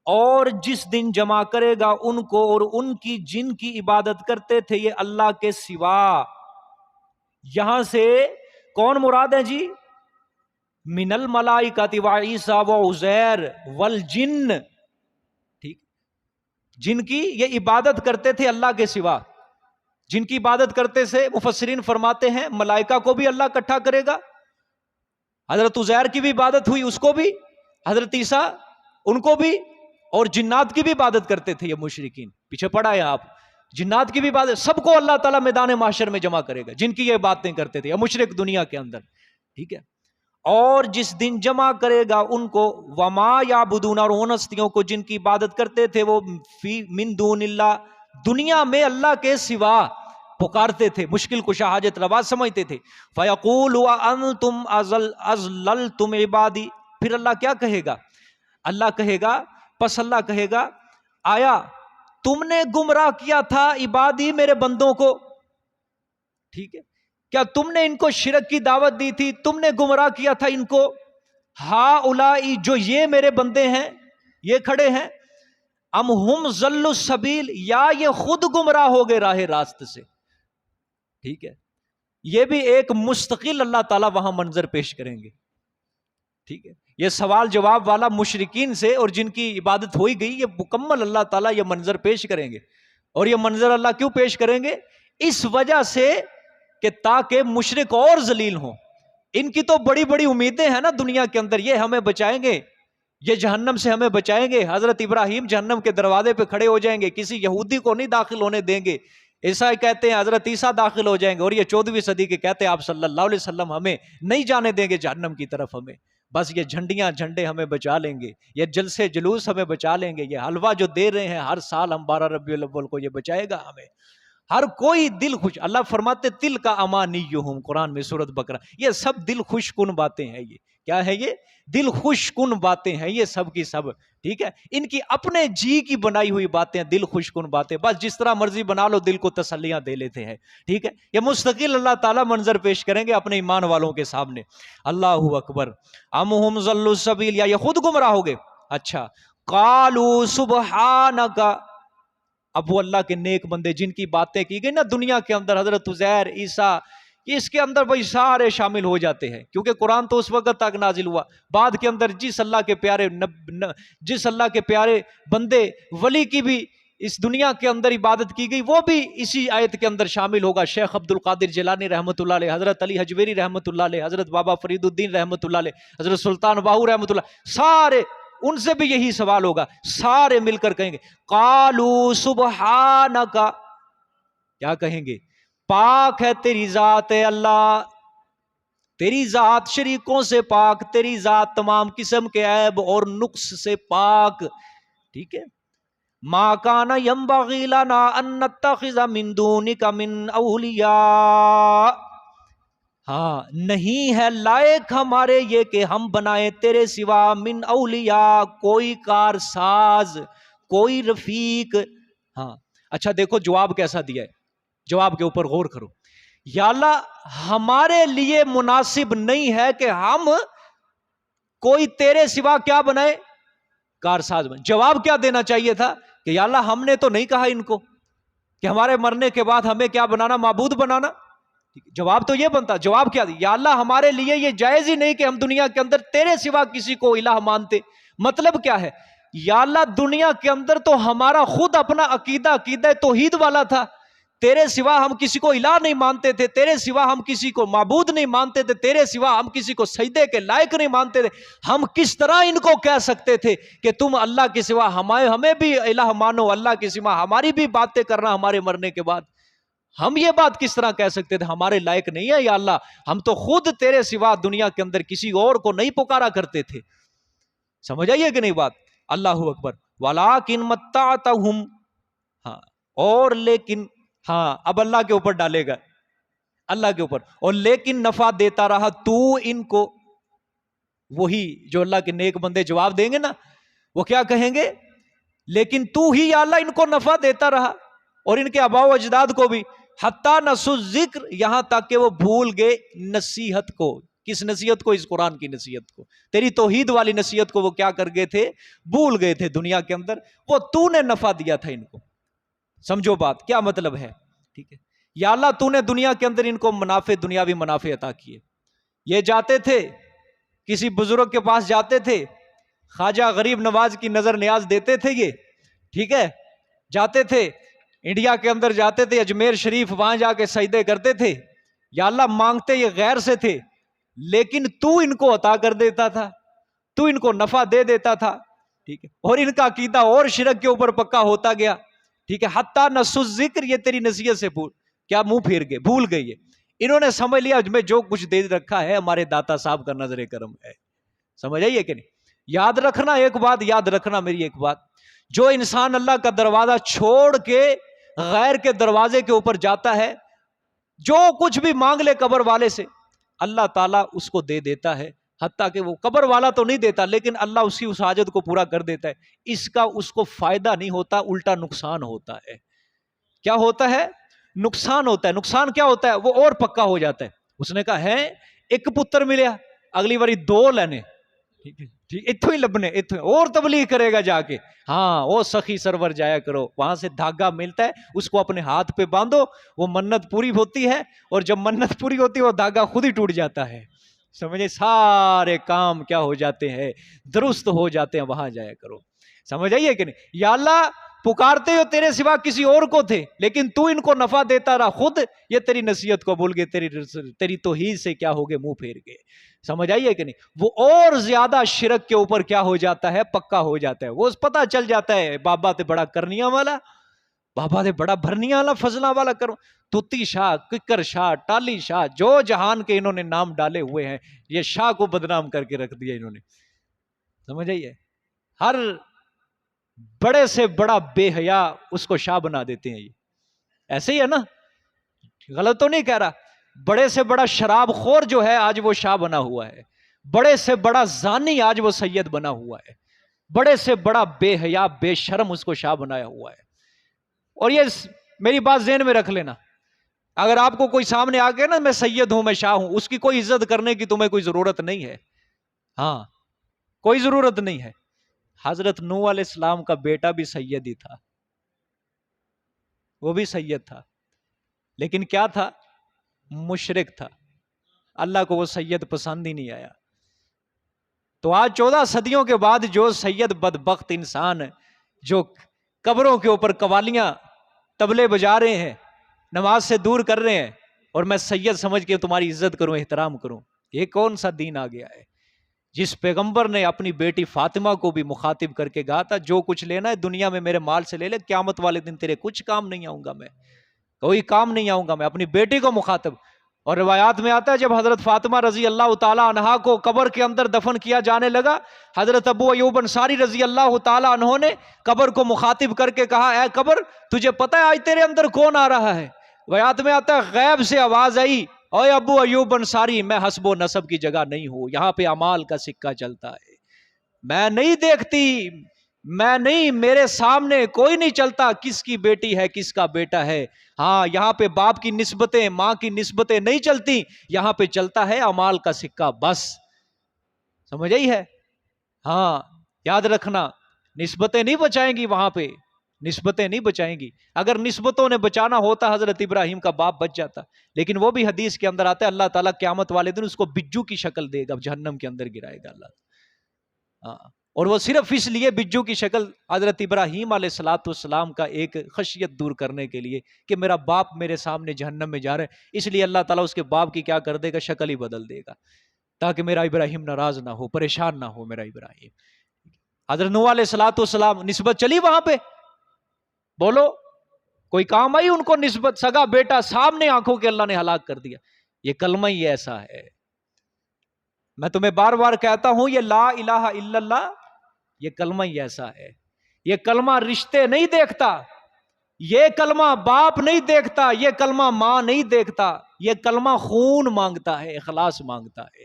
[SPEAKER 1] اور جس دن جمع کرے گا ان کو اور ان کی جن کی عبادت کرتے تھے یہ اللہ کے سوا. یہاں سے کون مراد ہے جی؟ من الملائکۃ وعیسیٰ وعزیر والجن. ٹھیک، جن کی یہ عبادت کرتے تھے اللہ کے سوا. جن کی عبادت کرتے سے مفسرین فرماتے ہیں ملائکہ کو بھی اللہ اکٹھا کرے گا، حضرت عزیر کی بھی عبادت ہوئی اس کو بھی، حضرت عیسیٰ ان کو بھی، اور جنات کی بھی عبادت کرتے تھے یہ مشرکین. پیچھے پڑا ہے آپ، جنات کی بھی عبادت، سب کو اللہ تعالیٰ میدان محشر میں جمع کرے گا جن کی یہ باتیں کرتے تھے یا مشرک دنیا کے اندر. ٹھیک ہے. اور جس دن جمع کرے گا ان کو، وما یعبدون، اور ان ہستیوں کو جن کی عبادت کرتے تھے وہ فی من دون اللہ، دنیا میں اللہ کے سوا پکارتے تھے، مشکل کشا حاجت روا سمجھتے تھے. فیقول وانتم اضللتم عبادی. پھر اللہ کیا کہے گا؟ اللہ کہے گا، پس اللہ کہے گا، آیا تم نے گمراہ کیا تھا عبادی میرے بندوں کو؟ ٹھیک ہے، کیا تم نے ان کو شرک کی دعوت دی تھی؟ تم نے گمراہ کیا تھا ان کو؟ ہاؤلائی، جو یہ میرے بندے ہیں، یہ کھڑے ہیں، ام ہم ضلوا السبیل، یا یہ خود گمراہ ہو گئے راہ راست سے. ٹھیک ہے، یہ بھی ایک مستقل اللہ تعالیٰ وہاں منظر پیش کریں گے. ٹھیک ہے، یہ سوال جواب والا مشرکین سے اور جن کی عبادت ہوئی گئی، یہ مکمل اللہ تعالیٰ یہ منظر پیش کریں گے. اور یہ منظر اللہ کیوں پیش کریں گے؟ اس وجہ سے کہ تاکہ مشرک اور ذلیل ہوں. ان کی تو بڑی بڑی امیدیں ہیں نا دنیا کے اندر، یہ ہمیں بچائیں گے، یہ جہنم سے ہمیں بچائیں گے. حضرت ابراہیم جہنم کے دروازے پہ کھڑے ہو جائیں گے، کسی یہودی کو نہیں داخل ہونے دیں گے. عیسائی کہتے ہیں حضرت عیسیٰ داخل ہو جائیں گے، اور یہ 14ویں صدی کے کہتے ہیں آپ صلی اللہ علیہ وسلم ہمیں نہیں جانے دیں گے جہنم کی طرف. ہمیں بس یہ جھنڈیاں جھنڈے ہمیں بچا لیں گے، یہ جلسے جلوس ہمیں بچا لیں گے، یہ حلوہ جو دے رہے ہیں ہر سال ہم 12 ربیع الاول کو، یہ بچائے گا ہمیں. ہر کوئی دل خوش، اللہ فرماتے تل کا امانیہم قرآن میں سورۃ بقرہ، یہ سب دل خوش کن باتیں ہیں. یہ کیا ہے؟ یہ دل خوش کن باتیں ہیں یہ سب کی سب. ٹھیک ہے، ان کی اپنے جی کی بنائی ہوئی باتیں، دل خوش کن باتیں، بس جس طرح مرضی بنا لو دل کو تسلیاں دے لیتے ہیں. ٹھیک ہے، یہ مستقل اللہ تعالیٰ منظر پیش کریں گے اپنے ایمان والوں کے سامنے. اللہ اکبر. ام ہم ضلوا السبیل، یا یہ خود گمراہ ہو گئے. اچھا، قالوا سبحانک، اب وہ اللہ کے نیک بندے جن کی باتیں کی گئی نا دنیا کے اندر، حضرت عزیر، عیسیٰ، اس کے اندر وہی سارے شامل ہو جاتے ہیں، کیونکہ قرآن تو اس وقت تک نازل ہوا. بعد کے اندر جس اللہ کے پیارے بندے ولی کی بھی اس دنیا کے اندر عبادت کی گئی، وہ بھی اسی آیت کے اندر شامل ہوگا. شیخ عبد القادر جیلانی رحمۃ اللہ علیہ، حضرت علی حجویری رحمۃ اللہ علیہ، حضرت بابا فرید الدین رحمۃ اللہ علیہ، حضرت سلطان باہو رحمۃ اللہ، سارے ان سے بھی یہی سوال ہوگا. سارے مل کر کہیں گے قالوا سبحانک، کیا کہیں گے؟ پاک ہے تیری ذات اے اللہ، تیری ذات شریکوں سے پاک، تیری ذات تمام قسم کے عیب اور نقص سے پاک. ٹھیک ہے، ما کان ینبغی لنا ان نتخذ من دونک من اولیاء، ہاں نہیں ہے لائق ہمارے یہ کہ ہم بنائیں تیرے سوا من اولیاء کوئی کارساز، کوئی رفیق. ہاں اچھا دیکھو جواب کیسا دیا ہے، جواب کے اوپر غور کرو. یا اللہ ہمارے لیے مناسب نہیں ہے کہ ہم کوئی تیرے سوا کیا بنائے، کارساز بنائے. جواب کیا دینا چاہیے تھا کہ یا اللہ ہم نے تو نہیں کہا ان کو کہ ہمارے مرنے کے بعد ہمیں کیا بنانا، معبود بنانا. جواب تو یہ بنتا، جواب کیا دیا؟ یا اللہ ہمارے لیے یہ جائز ہی نہیں کہ ہم دنیا کے اندر تیرے سوا کسی کو الہ مانتے. مطلب کیا ہے؟ یا اللہ دنیا کے اندر تو ہمارا خود اپنا عقیدہ توحید والا تھا، تیرے سوا ہم کسی کو الہ نہیں مانتے تھے، تیرے سوا ہم کسی کو معبود نہیں مانتے تھے، تیرے سوا ہم کسی کو سجدے کے لائق نہیں مانتے تھے. ہم کس طرح ان کو کہہ سکتے تھے کہ تم اللہ کے سوا ہمیں بھی الہ مانو، اللہ کے سوا ہماری بھی باتیں کرنا ہمارے مرنے کے بعد؟ ہم یہ بات کس طرح کہہ سکتے تھے؟ ہمارے لائق نہیں ہے یا اللہ، ہم تو خود تیرے سوا دنیا کے اندر کسی اور کو نہیں پکارا کرتے تھے. سمجھ آئیے کہ نہیں بات؟ اللہ اکبر. وَلَٰكِن مَتَّعْتَهُمْ، ہاں اور لیکن، ہاں اب اللہ کے اوپر ڈالے گا، اللہ کے اوپر، اور لیکن نفع دیتا رہا تو ان کو. وہی جو اللہ کے نیک بندے جواب دیں گے نا، وہ کیا کہیں گے؟ لیکن تو ہی یا اللہ ان کو نفع دیتا رہا، اور ان کے آباء و اجداد کو بھی. حتیٰ نسوا الذکر، یہاں تک کہ وہ بھول گئے نصیحت کو. کس نصیحت کو؟ اس قرآن کی نصیحت کو، تیری توحید والی نصیحت کو وہ کیا کر گئے تھے؟ بھول گئے تھے دنیا کے اندر. وہ تو نے نفع دیا تھا ان کو. سمجھو بات کیا مطلب ہے؟ ٹھیک ہے، یا اللہ تو نے دنیا کے اندر ان کو منافع، دنیاوی منافع عطا کیے. یہ جاتے تھے کسی بزرگ کے پاس، جاتے تھے خواجہ غریب نواز کی نظر نیاز دیتے تھے یہ. ٹھیک ہے، جاتے تھے انڈیا کے اندر، جاتے تھے اجمیر شریف، وہاں جا کے سجدے کرتے تھے. یا اللہ مانگتے یہ غیر سے تھے، لیکن تو ان کو عطا کر دیتا تھا، تو ان کو نفع دے دیتا تھا. ٹھیک ہے، اور ان کا عقیدہ اور شرک کے اوپر پکا ہوتا گیا. ٹھیک ہے، حتیٰ نسوا الذکر، یہ تیری نصیحت سے کیا منہ پھیر گئے، بھول گئے. یہ انہوں نے سمجھ لیا میں جو کچھ دے رکھا ہے ہمارے داتا صاحب کا نظر کرم ہے. سمجھ آئیے کہ نہیں؟ یاد رکھنا ایک بات، یاد رکھنا میری ایک بات، جو انسان اللہ کا دروازہ چھوڑ کے غیر کے دروازے کے اوپر جاتا ہے، جو کچھ بھی مانگ لے قبر والے سے، اللہ تعالیٰ اس کو دے دیتا ہے. حتیٰ کہ وہ قبر والا تو نہیں دیتا، لیکن اللہ اس کی اس حاجت کو پورا کر دیتا ہے. اس کا اس کو فائدہ نہیں ہوتا، الٹا نقصان ہوتا ہے. کیا ہوتا ہے؟ نقصان ہوتا ہے. نقصان کیا ہوتا ہے؟ وہ اور پکا ہو جاتا ہے. اس نے کہا ہے ایک پتر ملیا، اگلی باری 2 لینے. ٹھیک ہے، اتھو ہی لبنے، اتھو اور تبلیغ کرے گا جا کے. ہاں وہ سخی سرور جایا کرو، وہاں سے دھاگا ملتا ہے، اس کو اپنے ہاتھ پہ باندھو، وہ منت پوری ہوتی ہے، اور جب منت پوری ہوتی ہے وہ دھاگا خود ہی ٹوٹ جاتا ہے. سمجھے، سارے کام کیا ہو جاتے ہیں، درست ہو جاتے ہیں، وہاں جایا کرو. سمجھ آئیے کہ نہیں؟ یا اللہ پکارتے ہو تیرے سوا کسی اور کو تھے، لیکن تو ان کو نفع دیتا رہا، خود یہ تیری نصیحت کو بھول گئے، تیری توحید سے کیا ہو گئے، منہ پھیر گئے. سمجھ آئیے کہ نہیں؟ وہ اور زیادہ شرک کے اوپر کیا ہو جاتا ہے، پکا ہو جاتا ہے. وہ پتہ چل جاتا ہے بابا تے بڑا کرنیاں والا، بابا تے بڑا بھرنیاں والا، فضلہ والا کرو. توتی شاہ، ککر شاہ، ٹالی شاہ، جو جہان کے انہوں نے نام ڈالے ہوئے ہیں، یہ شاہ کو بدنام کر کے رکھ دیا انہوں نے. سمجھ آئیے؟ ہر بڑے سے بڑا بے حیا اس کو شاہ بنا دیتے ہیں. یہ ایسے ہی ہے نا، غلط تو نہیں کہہ رہا. بڑے سے بڑا شراب خور جو ہے آج وہ شاہ بنا ہوا ہے، بڑے سے بڑا زانی آج وہ سید بنا ہوا ہے، بڑے سے بڑا بے حیا بے شرم اس کو شاہ بنایا ہوا ہے. اور یہ میری بات ذہن میں رکھ لینا، اگر آپ کو کوئی سامنے آ گیا نا میں سید ہوں، میں شاہ ہوں، اس کی کوئی عزت کرنے کی تمہیں کوئی ضرورت نہیں ہے. ہاں، کوئی ضرورت نہیں ہے. حضرت نوح علیہ السلام کا بیٹا بھی سید ہی تھا، وہ بھی سید تھا، لیکن کیا تھا؟ مشرک تھا. اللہ کو وہ سید پسند ہی نہیں آیا. تو آج 14 صدیوں کے بعد جو سید بدبخت انسان جو قبروں کے اوپر قوالیاں طبلے بجا رہے ہیں، نماز سے دور کر رہے ہیں، اور میں سید سمجھ کے تمہاری عزت کروں، احترام کروں، یہ کون سا دین آ گیا ہے؟ جس پیغمبر نے اپنی بیٹی فاطمہ کو بھی مخاطب کر کے کہا تھا جو کچھ لینا ہے دنیا میں میرے مال سے لے لے، قیامت والے دن تیرے کچھ کام نہیں آؤں گا، میں کوئی کام نہیں آؤں گا. میں اپنی بیٹی کو مخاطب. اور روایات میں آتا ہے جب حضرت فاطمہ رضی اللہ تعالی عنہا کو قبر کے اندر دفن کیا جانے لگا، حضرت ابو ایوب انصاری رضی اللہ تعالی عنہ نے قبر کو مخاطب کر کے کہا، اے قبر تجھے پتہ ہے آج تیرے اندر کون آ رہا ہے؟ روایات میں آتا ہے غیب سے آواز آئی، اے ابو ایوب انصاری میں حسب و نسب کی جگہ نہیں ہوں، یہاں پہ اعمال کا سکہ چلتا ہے، میں نہیں دیکھتی، میں نہیں، میرے سامنے کوئی نہیں چلتا کس کی بیٹی ہے کس کا بیٹا ہے. ہاں، یہاں پہ باپ کی نسبتیں ماں کی نسبتیں نہیں چلتی، یہاں پہ چلتا ہے اعمال کا سکہ بس. سمجھ آئی ہے؟ ہاں، یاد رکھنا، نسبتیں نہیں بچائیں گی، وہاں پہ نسبتیں نہیں بچائیں گی. اگر نسبتوں نے بچانا ہوتا حضرت ابراہیم کا باپ بچ جاتا، لیکن وہ بھی حدیث کے اندر آتا ہے اللہ تعالیٰ قیامت والے دن اس کو بجو کی شکل دے گا، جہنم کے اندر گرائے گا اللہ. ہاں، اور وہ صرف اس لیے بجو کی شکل حضرت ابراہیم علیہ السلام کا ایک خشیت دور کرنے کے لیے کہ میرا باپ میرے سامنے جہنم میں جا رہا ہے، اس لیے اللہ تعالیٰ اس کے باپ کی کیا کر دے گا، شکل ہی بدل دے گا، تاکہ میرا ابراہیم ناراض نہ ہو، پریشان نہ ہو میرا ابراہیم. حضرت نوح علیہ السلام نسبت چلی وہاں پہ؟ بولو، کوئی کام آئی ان کو نسبت؟ سگا بیٹا سامنے آنکھوں کے اللہ نے ہلاک کر دیا. یہ کلمہ ہی ایسا ہے. میں تمہیں بار بار کہتا ہوں یہ لا الہ الا اللہ، یہ کلمہ ہی ایسا ہے. یہ کلمہ رشتے نہیں دیکھتا، یہ کلمہ باپ نہیں دیکھتا، یہ کلمہ ماں نہیں دیکھتا، یہ کلمہ خون مانگتا ہے، اخلاص مانگتا ہے.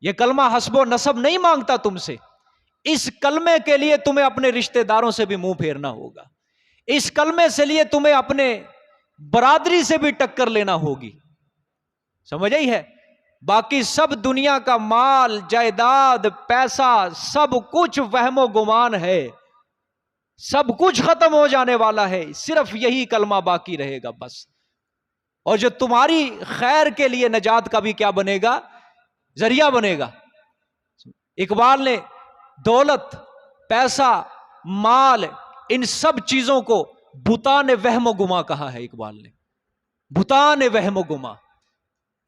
[SPEAKER 1] یہ کلمہ حسب و نسب نہیں مانگتا تم سے. اس کلمے کے لیے تمہیں اپنے رشتہ داروں سے بھی منہ پھیرنا ہوگا، اس کلمے سے لیے تمہیں اپنے برادری سے بھی ٹکر لینا ہوگی. سمجھ آئی ہے؟ باقی سب دنیا کا مال جائیداد پیسہ سب کچھ وہم و گمان ہے، سب کچھ ختم ہو جانے والا ہے، صرف یہی کلمہ باقی رہے گا بس. اور جو تمہاری خیر کے لیے نجات کا بھی کیا بنے گا، ذریعہ بنے گا. اقبال نے دولت پیسہ مال ان سب چیزوں کو بتان وہم و گما کہا ہے. اقبال نے بتان وہم و گما.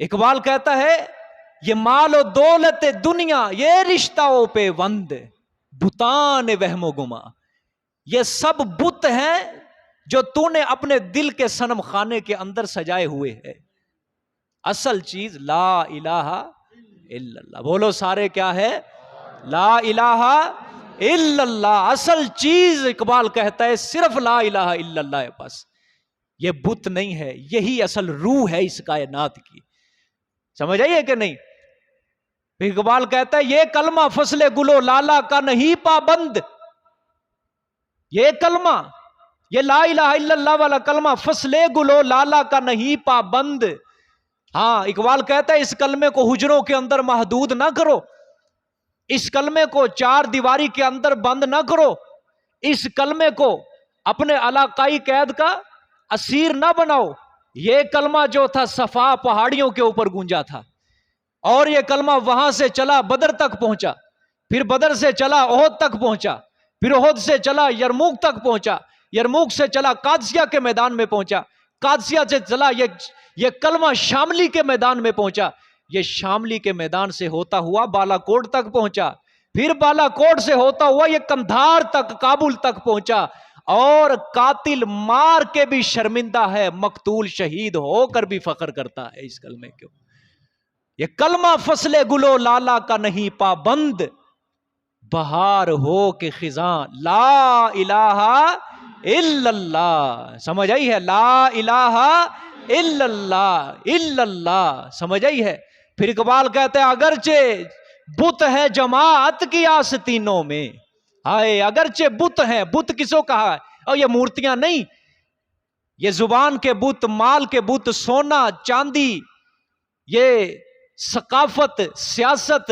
[SPEAKER 1] اقبال کہتا ہے یہ مال و دولت دنیا یہ رشتوں پہ وند بتان وہم و گما، یہ سب بت ہیں جو تو نے اپنے دل کے صنم خانے کے اندر سجائے ہوئے ہیں. اصل چیز لا الہ الا اللہ. بولو سارے کیا ہے؟ لا الہ الا اللہ. اصل چیز اقبال کہتا ہے صرف لا الہ الا اللہ ہے بس. یہ بت نہیں ہے، یہی اصل روح ہے اس کائنات کی. سمجھ آئیے کہ نہیں؟ اقبال کہتا ہے یہ کلمہ فصل گلو لالا کا نہیں پابند. یہ کلمہ، یہ لا الہ الا اللہ والا کلمہ فصل گلو لالا کا نہیں پابند. ہاں، اقبال کہتا ہے اس کلمے کو حجروں کے اندر محدود نہ کرو، اس کلمے کو چار دیواری کے اندر بند نہ کرو، اس کلمے کو اپنے علاقائی قید کا اسیر نہ بناؤ. یہ کلمہ جو تھا صفا پہاڑیوں کے اوپر گونجا تھا، اور یہ کلمہ وہاں سے چلا بدر تک پہنچا، پھر بدر سے چلا احد تک پہنچا، پھر احد سے چلا یرموک تک پہنچا، یرموک سے چلا قادسیہ کے میدان میں پہنچا، قادسیہ سے چلا یہ کلمہ شاملی کے میدان میں پہنچا، یہ شاملی کے میدان سے ہوتا ہوا بالا کوٹ تک پہنچا، پھر بالا کوٹ سے ہوتا ہوا یہ کندھار تک کابل تک پہنچا، اور قاتل مار کے بھی شرمندہ ہے، مقتول شہید ہو کر بھی فخر کرتا ہے اس کلمے کیوں۔ یہ کلمہ فصل گلو لالا کا نہیں پابند، بہار ہو کہ خزاں لا الہ الا اللہ، سمجھ آئی ہے؟ لا الہ الا اللہ، الا اللہ، سمجھ آئی ہے؟ پھر اقبال کہتے ہیں اگرچہ بت ہے جماعت کی آستینوں میں، ہائے اگرچہ بت ہیں، بت کسو کہا ہے؟ اور یہ مورتیاں نہیں، یہ زبان کے بت، مال کے بت، سونا چاندی، یہ ثقافت، سیاست،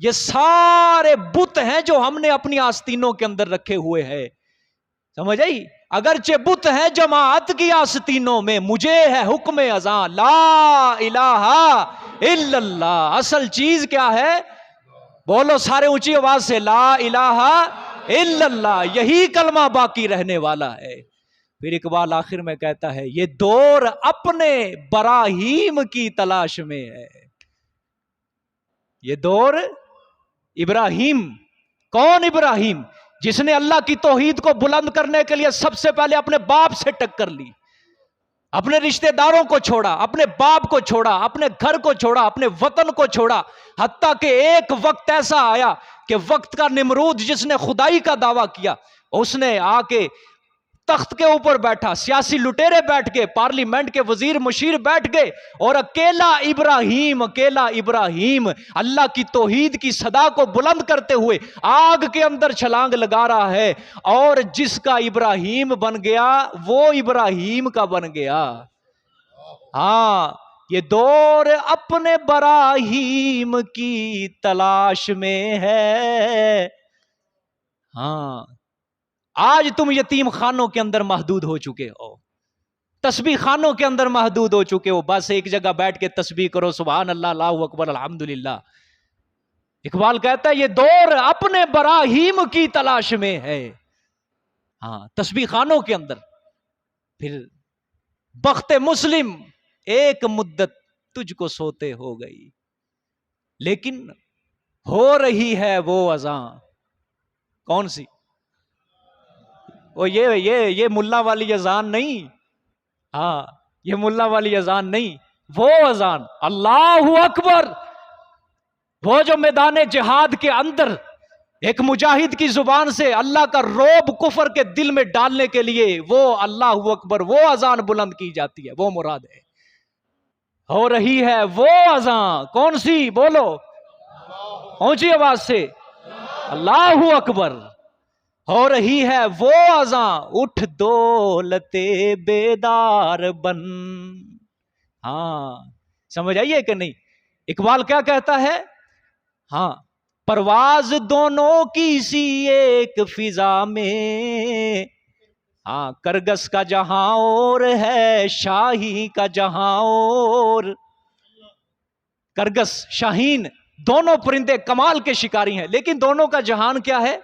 [SPEAKER 1] یہ سارے بت ہیں جو ہم نے اپنی آستینوں کے اندر رکھے ہوئے ہیں، سمجھ آئی؟ اگرچہ بت ہے جماعت کی آستینوں میں، مجھے ہے حکم اذاں لا الہ الا اللہ۔ اصل چیز کیا ہے؟ بولو سارے اونچی آواز سے، لا الہ الا اللہ، یہی کلمہ باقی رہنے والا ہے۔ پھر اقبال آخر میں کہتا ہے یہ دور اپنے براہیم کی تلاش میں ہے، یہ دور ابراہیم، کون ابراہیم؟ جس نے اللہ کی توحید کو بلند کرنے کے لیے سب سے پہلے اپنے باپ سے ٹکر لی، اپنے رشتہ داروں کو چھوڑا، اپنے باپ کو چھوڑا، اپنے گھر کو چھوڑا، اپنے وطن کو چھوڑا، حتیٰ کہ ایک وقت ایسا آیا کہ وقت کا نمرود جس نے خدائی کا دعویٰ کیا، اس نے آ کے تخت کے اوپر بیٹھا، سیاسی لٹیرے بیٹھ گئے، پارلیمنٹ کے وزیر مشیر بیٹھ گئے، اور اکیلا ابراہیم اللہ کی توحید کی صدا کو بلند کرتے ہوئے آگ کے اندر چھلانگ لگا رہا ہے، اور جس کا ابراہیم بن گیا وہ ابراہیم کا بن گیا۔ ہاں، یہ دور اپنے براہیم کی تلاش میں ہے۔ ہاں، آج تم یتیم خانوں کے اندر محدود ہو چکے ہو، تسبیح خانوں کے اندر محدود ہو چکے ہو، بس ایک جگہ بیٹھ کے تسبیح کرو، سبحان اللہ، اللہ اکبر، الحمدللہ۔ اقبال کہتا ہے یہ دور اپنے براہیم کی تلاش میں ہے، ہاں، تسبیح خانوں کے اندر۔ پھر بخت مسلم ایک مدت تجھ کو سوتے ہو گئی، لیکن ہو رہی ہے وہ اذاں، کون سی؟ وہ یہ ملا والی اذان نہیں، ہاں، یہ ملا والی اذان نہیں، وہ اذان اللہ اکبر، وہ جو میدان جہاد کے اندر ایک مجاہد کی زبان سے اللہ کا روب کفر کے دل میں ڈالنے کے لیے وہ اللہ اکبر، وہ اذان بلند کی جاتی ہے، وہ مراد ہے۔ ہو رہی ہے وہ اذان، کون سی؟ بولو اونچی آواز سے، اللہ اکبر۔ ہو رہی ہے وہ اذاں، اٹھ دولت بیدار بن۔ ہاں، سمجھ آئیے کہ نہیں؟ اقبال کیا کہتا ہے؟ ہاں، پرواز دونوں کی سی ایک فضا میں، ہاں، کرگس کا جہاں اور ہے شاہی کا جہاں اور۔ کرگس، شاہین، دونوں پرندے کمال کے شکاری ہیں، لیکن دونوں کا جہان کیا ہے؟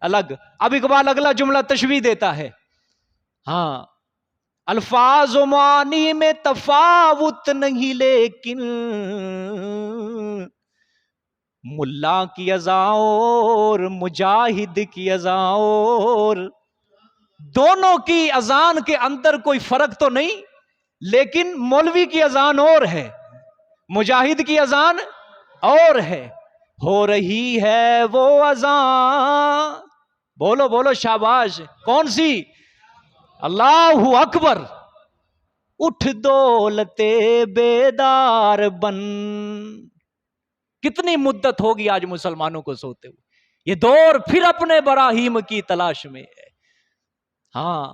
[SPEAKER 1] الگ۔ اب اقبال اگلا جملہ تشبیہ دیتا ہے، ہاں، الفاظ و معانی میں تفاوت نہیں لیکن ملا کی اذاں اور مجاہد کی اذاں اور۔ دونوں کی اذان کے اندر کوئی فرق تو نہیں، لیکن مولوی کی اذان اور ہے، مجاہد کی اذان اور ہے۔ ہو رہی ہے وہ اذان، بولو بولو شاباش، کون سی؟ اللہ اکبر۔ اٹھ دولت بیدار بن۔ کتنی مدت ہوگی آج مسلمانوں کو سوتے ہوئے؟ یہ دور پھر اپنے براہیم کی تلاش میں ہے۔ ہاں،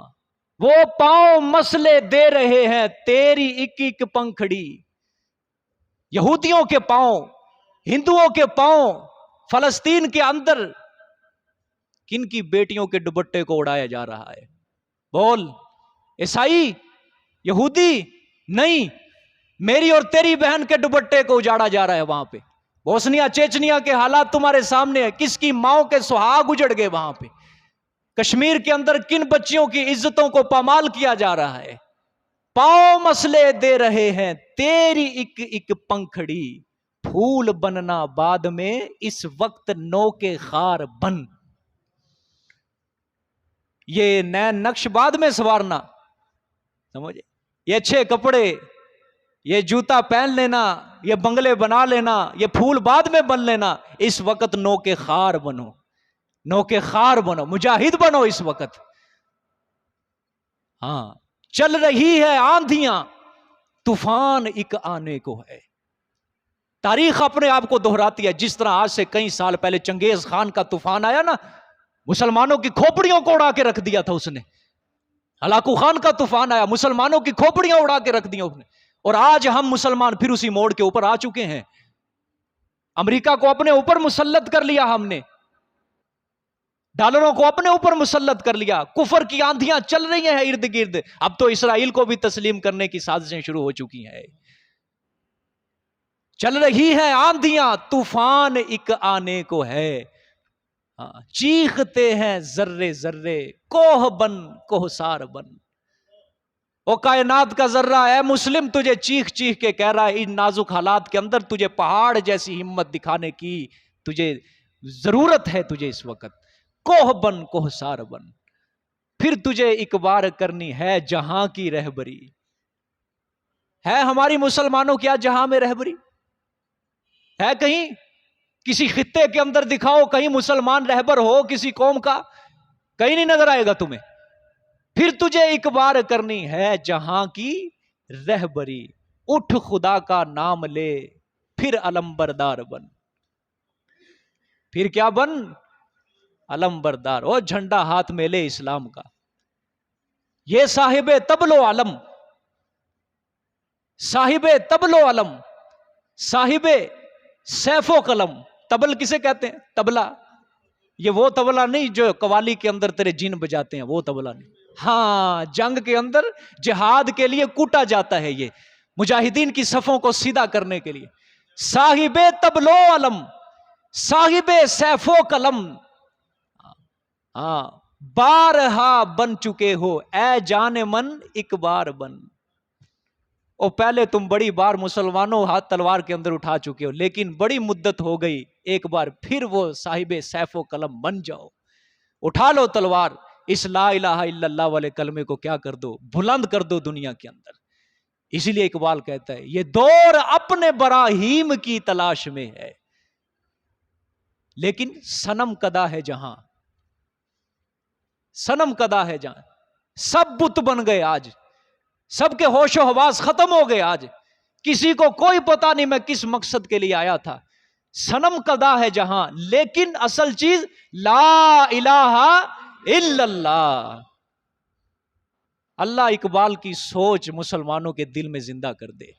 [SPEAKER 1] وہ پاؤں مسلے دے رہے ہیں تیری ایک ایک پنکھڑی، یہودیوں کے پاؤں، ہندوؤں کے پاؤں، فلسطین کے اندر کن کی بیٹیوں کے دوپٹے کو اڑایا جا رہا ہے؟ بول، عیسائی، یہودی؟ نہیں، میری اور تیری بہن کے دوپٹے کو اجاڑا جا رہا ہے وہاں پہ. بوسنیا چیچنیا کے حالات تمہارے سامنے ہیں. کس کی ماؤں کے سہاگ اجڑ گئے وہاں پہ. کشمیر کے اندر کن بچیوں کی عزتوں کو پامال کیا جا رہا ہے. پاؤں مسلے دے رہے ہیں تیری ایک ایک پنکھڑی. پھول بننا بعد میں اس وقت نو کے خار بن. یہ نئے نقش بعد میں سنوارنا. سمجھے؟ یہ اچھے کپڑے، یہ جوتا پہن لینا، یہ بنگلے بنا لینا، یہ پھول بعد میں بن لینا. اس وقت نو کے خار بنو، نو کے خار بنو، مجاہد بنو اس وقت. ہاں چل رہی ہے آندھیاں، طوفان ایک آنے کو ہے. تاریخ اپنے آپ کو دہراتی ہے. جس طرح آج سے کئی سال پہلے چنگیز خان کا طوفان آیا نا، مسلمانوں کی کھوپڑیوں کو اڑا کے رکھ دیا تھا اس نے. ہلاکو خان کا طوفان آیا، مسلمانوں کی کھوپڑیاں اڑا کے رکھ دیا اس نے. اور آج ہم مسلمان پھر اسی موڑ کے اوپر آ چکے ہیں. امریکہ کو اپنے اوپر مسلط کر لیا ہم نے، ڈالروں کو اپنے اوپر مسلط کر لیا. کفر کی آندھیاں چل رہی ہیں ارد گرد. اب تو اسرائیل کو بھی تسلیم کرنے کی سازشیں شروع ہو چکی ہیں. چل رہی ہیں آندھیاں، طوفان ایک آنے کو ہے. چیختے ہیں ذرے ذرے، کوہ بن کوہسار بن. او کائنات کا ذرہ ہے مسلم، تجھے چیخ چیخ کے کہہ رہا ہے ان نازک حالات کے اندر تجھے پہاڑ جیسی ہمت دکھانے کی تجھے ضرورت ہے. تجھے اس وقت کوہ بن کوہسار بن. پھر تجھے ایک بار کرنی ہے جہاں کی رہبری. ہے ہماری مسلمانوں کیا جہاں میں رہبری ہے؟ کہیں کسی خطے کے اندر دکھاؤ کہیں مسلمان رہبر ہو کسی قوم کا، کہیں نہیں نظر آئے گا تمہیں. پھر تجھے ایک بار کرنی ہے جہاں کی رہبری. اٹھ خدا کا نام لے پھر علم بردار بن. پھر کیا بن؟ علم بردار. او جھنڈا ہاتھ میں لے اسلام کا. یہ صاحب تبل و علم، صاحب تبل و علم، صاحب سیف و قلم. تبل کسے کہتے ہیں؟ تبلا. یہ وہ تبلا نہیں جو قوالی کے اندر تیرے جن بجاتے ہیں، وہ تبلا نہیں. ہاں جنگ کے اندر جہاد کے لیے کوٹا جاتا ہے یہ مجاہدین کی صفوں کو سیدھا کرنے کے لیے. صاحب تبل و علم، صاحب سیف و قلم. ہاں بارہا بن چکے ہو اے جان من ایک بار بن. اور پہلے تم بڑی بار مسلمانوں ہاتھ تلوار کے اندر اٹھا چکے ہو، لیکن بڑی مدت ہو گئی، ایک بار پھر وہ صاحب سیف و قلم بن جاؤ. اٹھا لو تلوار، اس لا الہ الا اللہ والے کلمے کو کیا کر دو، بلند کر دو دنیا کے اندر. اسی لیے اقبال کہتا ہے یہ دور اپنے براہیم کی تلاش میں ہے، لیکن صنم کدا ہے جہاں، صنم کدا ہے جہاں. سب بت بن گئے آج، سب کے ہوش و حواس ختم ہو گئے. آج کسی کو کوئی پتا نہیں میں کس مقصد کے لیے آیا تھا. صنم کدا ہے جہاں، لیکن اصل چیز لا الہ الا اللہ. اللہ اقبال کی سوچ مسلمانوں کے دل میں زندہ کر دے.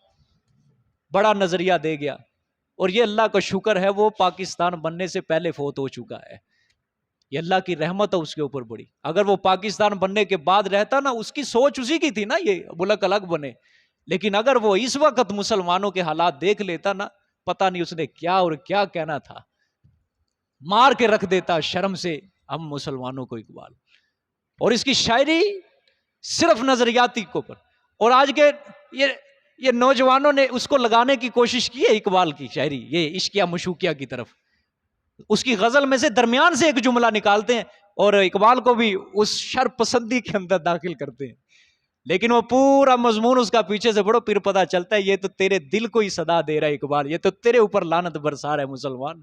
[SPEAKER 1] بڑا نظریہ دے گیا. اور یہ اللہ کا شکر ہے وہ پاکستان بننے سے پہلے فوت ہو چکا ہے. یہ اللہ کی رحمت ہے اس کے اوپر بڑی. اگر وہ پاکستان بننے کے بعد رہتا نا، اس کی سوچ اسی کی تھی نا، یہ ملک الگ بنے. لیکن اگر وہ اس وقت مسلمانوں کے حالات دیکھ لیتا نا، پتہ نہیں اس نے کیا اور کیا کہنا تھا. مار کے رکھ دیتا شرم سے ہم مسلمانوں کو اقبال. اور اس کی شاعری صرف نظریاتی کے اوپر. اور آج کے یہ نوجوانوں نے اس کو لگانے کی کوشش کی ہے اقبال کی شاعری، یہ عشقیہ مشوقیہ کی طرف. اس کی غزل میں سے درمیان سے ایک جملہ نکالتے ہیں اور اقبال کو بھی اس شر پسندی کے اندر داخل کرتے ہیں. لیکن وہ پورا مضمون اس کا پیچھے سے پڑھو پھر پتہ چلتا ہے یہ تو تیرے دل کو ہی صدا دے رہا ہے اقبال، یہ تو تیرے اوپر لعنت برسا رہا ہے مسلمان.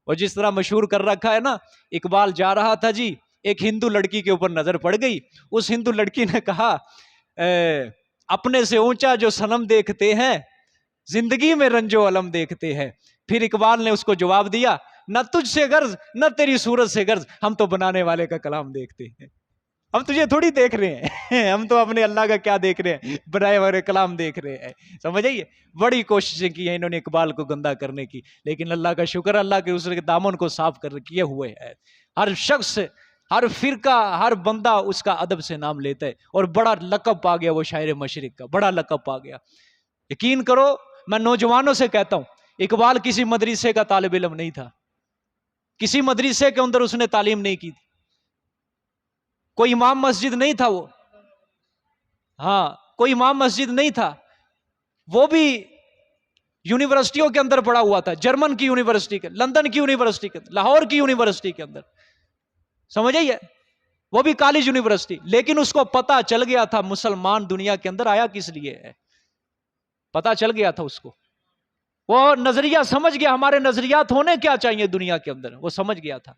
[SPEAKER 1] اور جس طرح مشہور کر رکھا ہے نا، اقبال جا رہا تھا جی، ایک ہندو لڑکی کے اوپر نظر پڑ گئی. اس ہندو لڑکی نے کہا اپنے سے اونچا جو صنم دیکھتے ہیں زندگی میں رنج و علم دیکھتے ہیں. پھر اقبال نے اس کو جواب دیا نہ تجھ سے غرض نہ تیری صورت سے غرض، ہم تو بنانے والے کا کلام دیکھتے ہیں. ہم تجھے تھوڑی دیکھ رہے ہیں، ہم تو اپنے اللہ کا کیا دیکھ رہے ہیں، بنائے والے کلام دیکھ رہے ہیں. سمجھ آئیے؟ بڑی کوششیں کی ہیں انہوں نے اقبال کو گندا کرنے کی، لیکن اللہ کا شکر اللہ کے اس کے دامن کو صاف کر کیے ہوئے ہے. ہر شخص، ہر فرقہ، ہر بندہ اس کا ادب سے نام لیتا ہے. اور بڑا لقب پا گیا وہ شاعر مشرق کا، بڑا لقب پا گیا. یقین کرو میں نوجوانوں سے کہتا ہوں، اقبال کسی مدرسے کا طالب علم نہیں تھا، کسی مدرسے کے اندر اس نے تعلیم نہیں کی تھی، کوئی امام مسجد نہیں تھا وہ، ہاں کوئی امام مسجد نہیں تھا، وہ بھی یونیورسٹیوں کے اندر پڑھا ہوا تھا، جرمن کی یونیورسٹی کے، لندن کی یونیورسٹی کے، لاہور کی یونیورسٹی کے اندر، سمجھ آئیے، وہ بھی کالج یونیورسٹی، لیکن اس کو پتا چل گیا تھا مسلمان دنیا کے اندر آیا کس لیے ہے، پتا چل گیا تھا اس کو، وہ نظریہ سمجھ گیا ہمارے نظریات ہونے کیا چاہیے دنیا کے اندر، وہ سمجھ گیا تھا،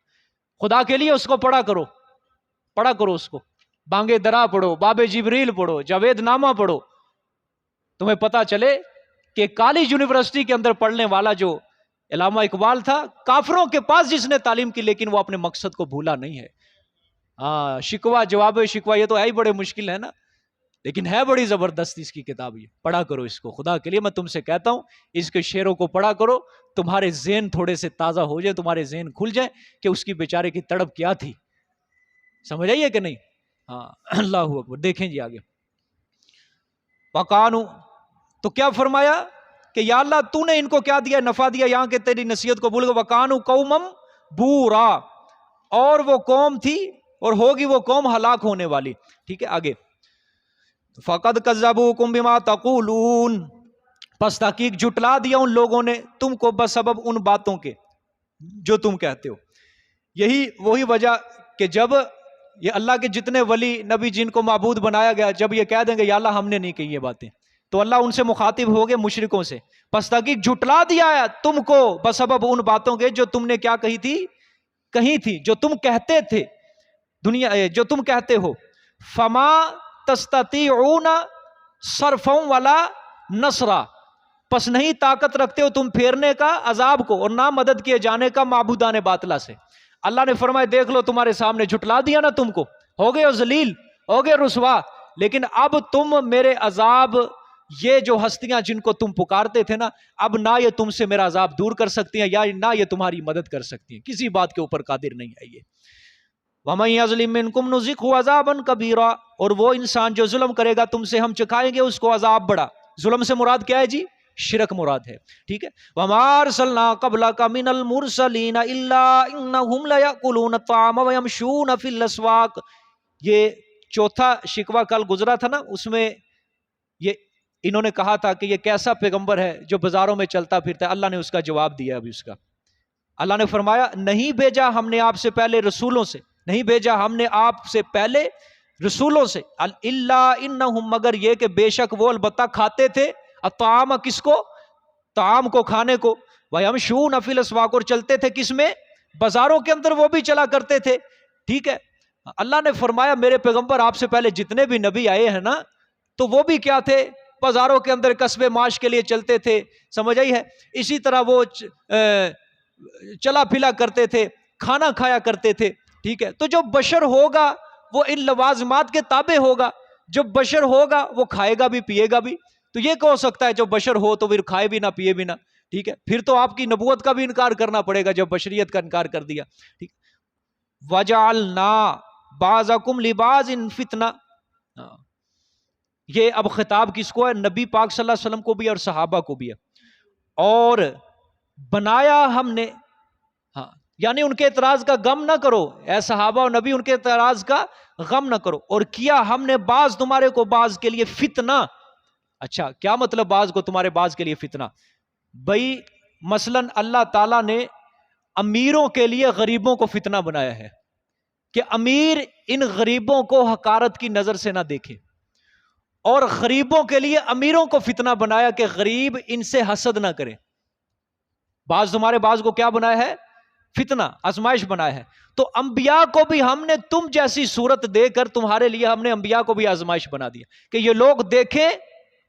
[SPEAKER 1] خدا کے لیے اس کو پڑھا کرو اس کو، بانگے درا پڑھو، باب جبریل پڑھو، جاوید نامہ پڑھو، تمہیں پتا چلے کہ کالج یونیورسٹی کے اندر پڑھنے والا جو علامہ اقبال تھا، کافروں کے پاس جس نے تعلیم کی، لیکن وہ اپنے مقصد کو بھولا نہیں ہے۔ ہاں شکوہ جواب شکوہ یہ تو ہے ہی بڑے مشکل ہے نا، لیکن ہے بڑی زبردست اس کی کتاب، یہ پڑھا کرو اس کو، خدا کے لیے میں تم سے کہتا ہوں اس کے شعروں کو پڑھا کرو، تمہارے ذہن تھوڑے سے تازہ ہو جائے، تمہارے ذہن کھل جائے کہ اس کی بیچارے کی تڑپ کیا تھی، سمجھ آئیے کہ نہیں؟ ہاں اللہ اکبر، دیکھیں جی آگے، وَقَانُوا، تو کیا فرمایا کہ یا اللہ تو نے ان کو کیا دیا، نفع دیا، یہاں کے تیری نصیحت کو بھول گئے، وَقَانُوا قَوْمًا بُورًا، اور وہ قوم تھی اور ہوگی وہ قوم ہلاک ہونے والی، ٹھیک ہے آگے، فَقَدْ كَذَّبُوكُمْ بِمَا تَقُولُونَ، پس تحقیق جھٹلا دیا ان لوگوں نے تم کو بسبب ان باتوں کے جو تم کہتے ہو، یہی وہی وجہ کہ جب یہ اللہ کے جتنے ولی نبی جن کو معبود بنایا گیا، جب یہ کہہ دیں گے یا اللہ ہم نے نہیں کہی یہ باتیں، تو اللہ ان سے مخاطب ہوگے مشرکوں سے، پس تحقیق جھٹلا دیا ہے تم کو بسبب ان باتوں کے جو تم نے کیا کہی تھی جو تم کہتے تھے، دنیا جو تم کہتے ہو، فما تستطیعون صرفا ولا نصرا، پس نہیں طاقت رکھتے ہو تم پھیرنے کا عذاب کو اور نہ مدد کیے جانے کا معبودان باطلہ سے۔ اللہ نے فرمایا دیکھ لو تمہارے سامنے جھٹلا دیا نا تم کو، ہو گئے ذلیل، ہو گئے رسوا، لیکن اب تم میرے عذاب، یہ جو ہستیاں جن کو تم پکارتے تھے نا، اب نہ یہ تم سے میرا عذاب دور کر سکتی ہیں یا نہ یہ تمہاری مدد کر سکتی ہیں، کسی بات کے اوپر قادر نہیں ہے یہ۔ وَمَن يَظْلِم مِّنكُمْ نُذِقْهُ عَذَابًا كَبِيرًا، اور وہ انسان جو ظلم کرے گا تم سے ہم چکھائیں گے اس کو عذاب بڑا۔ ظلم سے مراد کیا ہے جی؟ شرک مراد ہے، ٹھیک ہے۔ وَمَا أَرْسَلْنَا قَبْلَكَ مِنَ الْمُرْسَلِينَ إِلَّا إِنَّهُمْ لَيَأْكُلُونَ الطَّعَامَ وَيَمْشُونَ فِي الْأَسْوَاقِ، یہ چوتھا شکوہ کل گزرا تھا نا، اس میں یہ انہوں نے کہا تھا کہ یہ کیسا پیغمبر ہے جو بازاروں میں چلتا پھرتا ہے، اللہ نے اس کا جواب دیا ابھی اس کا۔ اللہ نے فرمایا نہیں بھیجا ہم نے آپ سے پہلے رسولوں سے، نہیں بھیجا ہم نے آپ سے پہلے رسولوں سے، اللہ انہم، مگر یہ کہ بے شک وہ البتہ کھاتے تھے الطعام، کس کو؟ طعام کو، کھانے کو، وَيَمْشُونَ فِي الْأَسْوَاقِ، اور چلتے تھے کس میں؟ بازاروں کے اندر وہ بھی چلا کرتے تھے، ٹھیک ہے۔ اللہ نے فرمایا میرے پیغمبر آپ سے پہلے جتنے بھی نبی آئے ہیں نا، تو وہ بھی کیا تھے؟ بازاروں کے اندر کسب معاش کے لیے چلتے تھے، سمجھ آئی ہے؟ اسی طرح وہ چلا پھلا کرتے تھے، کھانا کھایا کرتے تھے، ٹھیک ہے۔ تو جو بشر ہوگا وہ ان لوازمات کے تابع ہوگا، جو بشر ہوگا وہ کھائے گا بھی پیے گا بھی، تو یہ کہ ہو سکتا ہے جو بشر ہو تو پھر کھائے بھی نہ پیے بھی نہ، ٹھیک ہے، پھر تو آپ کی نبوت کا بھی انکار کرنا پڑے گا جب بشریت کا انکار کر دیا، ٹھیک۔ وَجَعَلْنَا بَعْضَكُمْ لِبَعْضٍ فِتْنَةً، یہ اب خطاب کس کو ہے؟ نبی پاک صلی اللہ علیہ وسلم کو بھی اور صحابہ کو بھی ہے، اور بنایا ہم نے، ہاں یعنی ان کے اعتراض کا غم نہ کرو اے صحابہ و نبی، ان کے اعتراض کا غم نہ کرو، اور کیا ہم نے بعض تمہارے کو بعض کے لیے فتنہ۔ اچھا کیا مطلب بعض کو تمہارے بعض کے لیے فتنہ؟ بھئی مثلاً اللہ تعالیٰ نے امیروں کے لیے غریبوں کو فتنہ بنایا ہے کہ امیر ان غریبوں کو حقارت کی نظر سے نہ دیکھے، اور غریبوں کے لیے امیروں کو فتنہ بنایا کہ غریب ان سے حسد نہ کرے۔ بعض تمہارے بعض کو کیا بنایا ہے؟ فتنہ، آزمائش بنایا ہے۔ تو انبیاء کو بھی ہم نے تم جیسی صورت دے کر تمہارے لیے ہم نے انبیاء کو بھی آزمائش بنا دیا کہ یہ لوگ دیکھیں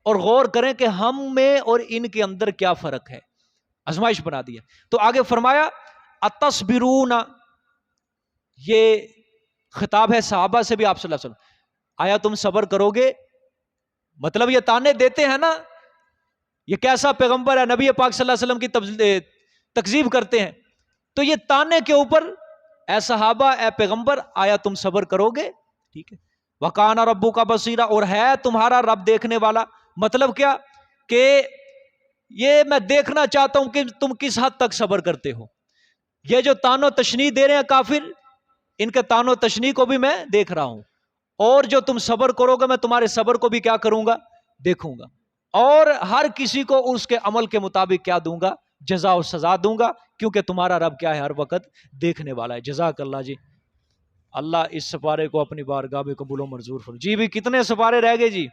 [SPEAKER 1] اور غور کریں کہ ہم میں اور ان کے اندر کیا فرق ہے، آزمائش بنا دیا۔ تو آگے فرمایا اتصبرون، یہ خطاب ہے صحابہ سے بھی آپ صلی اللہ علیہ وسلم، آیا تم صبر کرو گے؟ مطلب یہ تانے دیتے ہیں نا، یہ کیسا پیغمبر ہے، نبی پاک صلی اللہ علیہ وسلم کی تکذیب کرتے ہیں، تو یہ تانے کے اوپر اے صحابہ اے پیغمبر آیا تم صبر کرو گے؟ ٹھیک ہے۔ وَقَانَ رَبُّكَ بَصِيرًا، اور ہے تمہارا رب دیکھنے والا، مطلب کیا؟ کہ یہ میں دیکھنا چاہتا ہوں کہ تم کس حد تک صبر کرتے ہو. یہ جو تان و تشنیع دے رہے ہیں کافر، ان کے تان و تشنیع کو بھی میں دیکھ رہا ہوں، اور جو تم صبر کرو گے میں تمہارے صبر کو بھی کیا کروں گا، دیکھوں گا، اور ہر کسی کو اس کے عمل کے مطابق کیا دوں گا، جزا و سزا دوں گا، کیونکہ تمہارا رب کیا ہے، ہر وقت دیکھنے والا ہے. جزاک اللہ جی. اللہ اس سپارے کو اپنی بارگاہ میں قبول و منظور فرمائے. جی بھی کتنے سپارے رہ گئے جی؟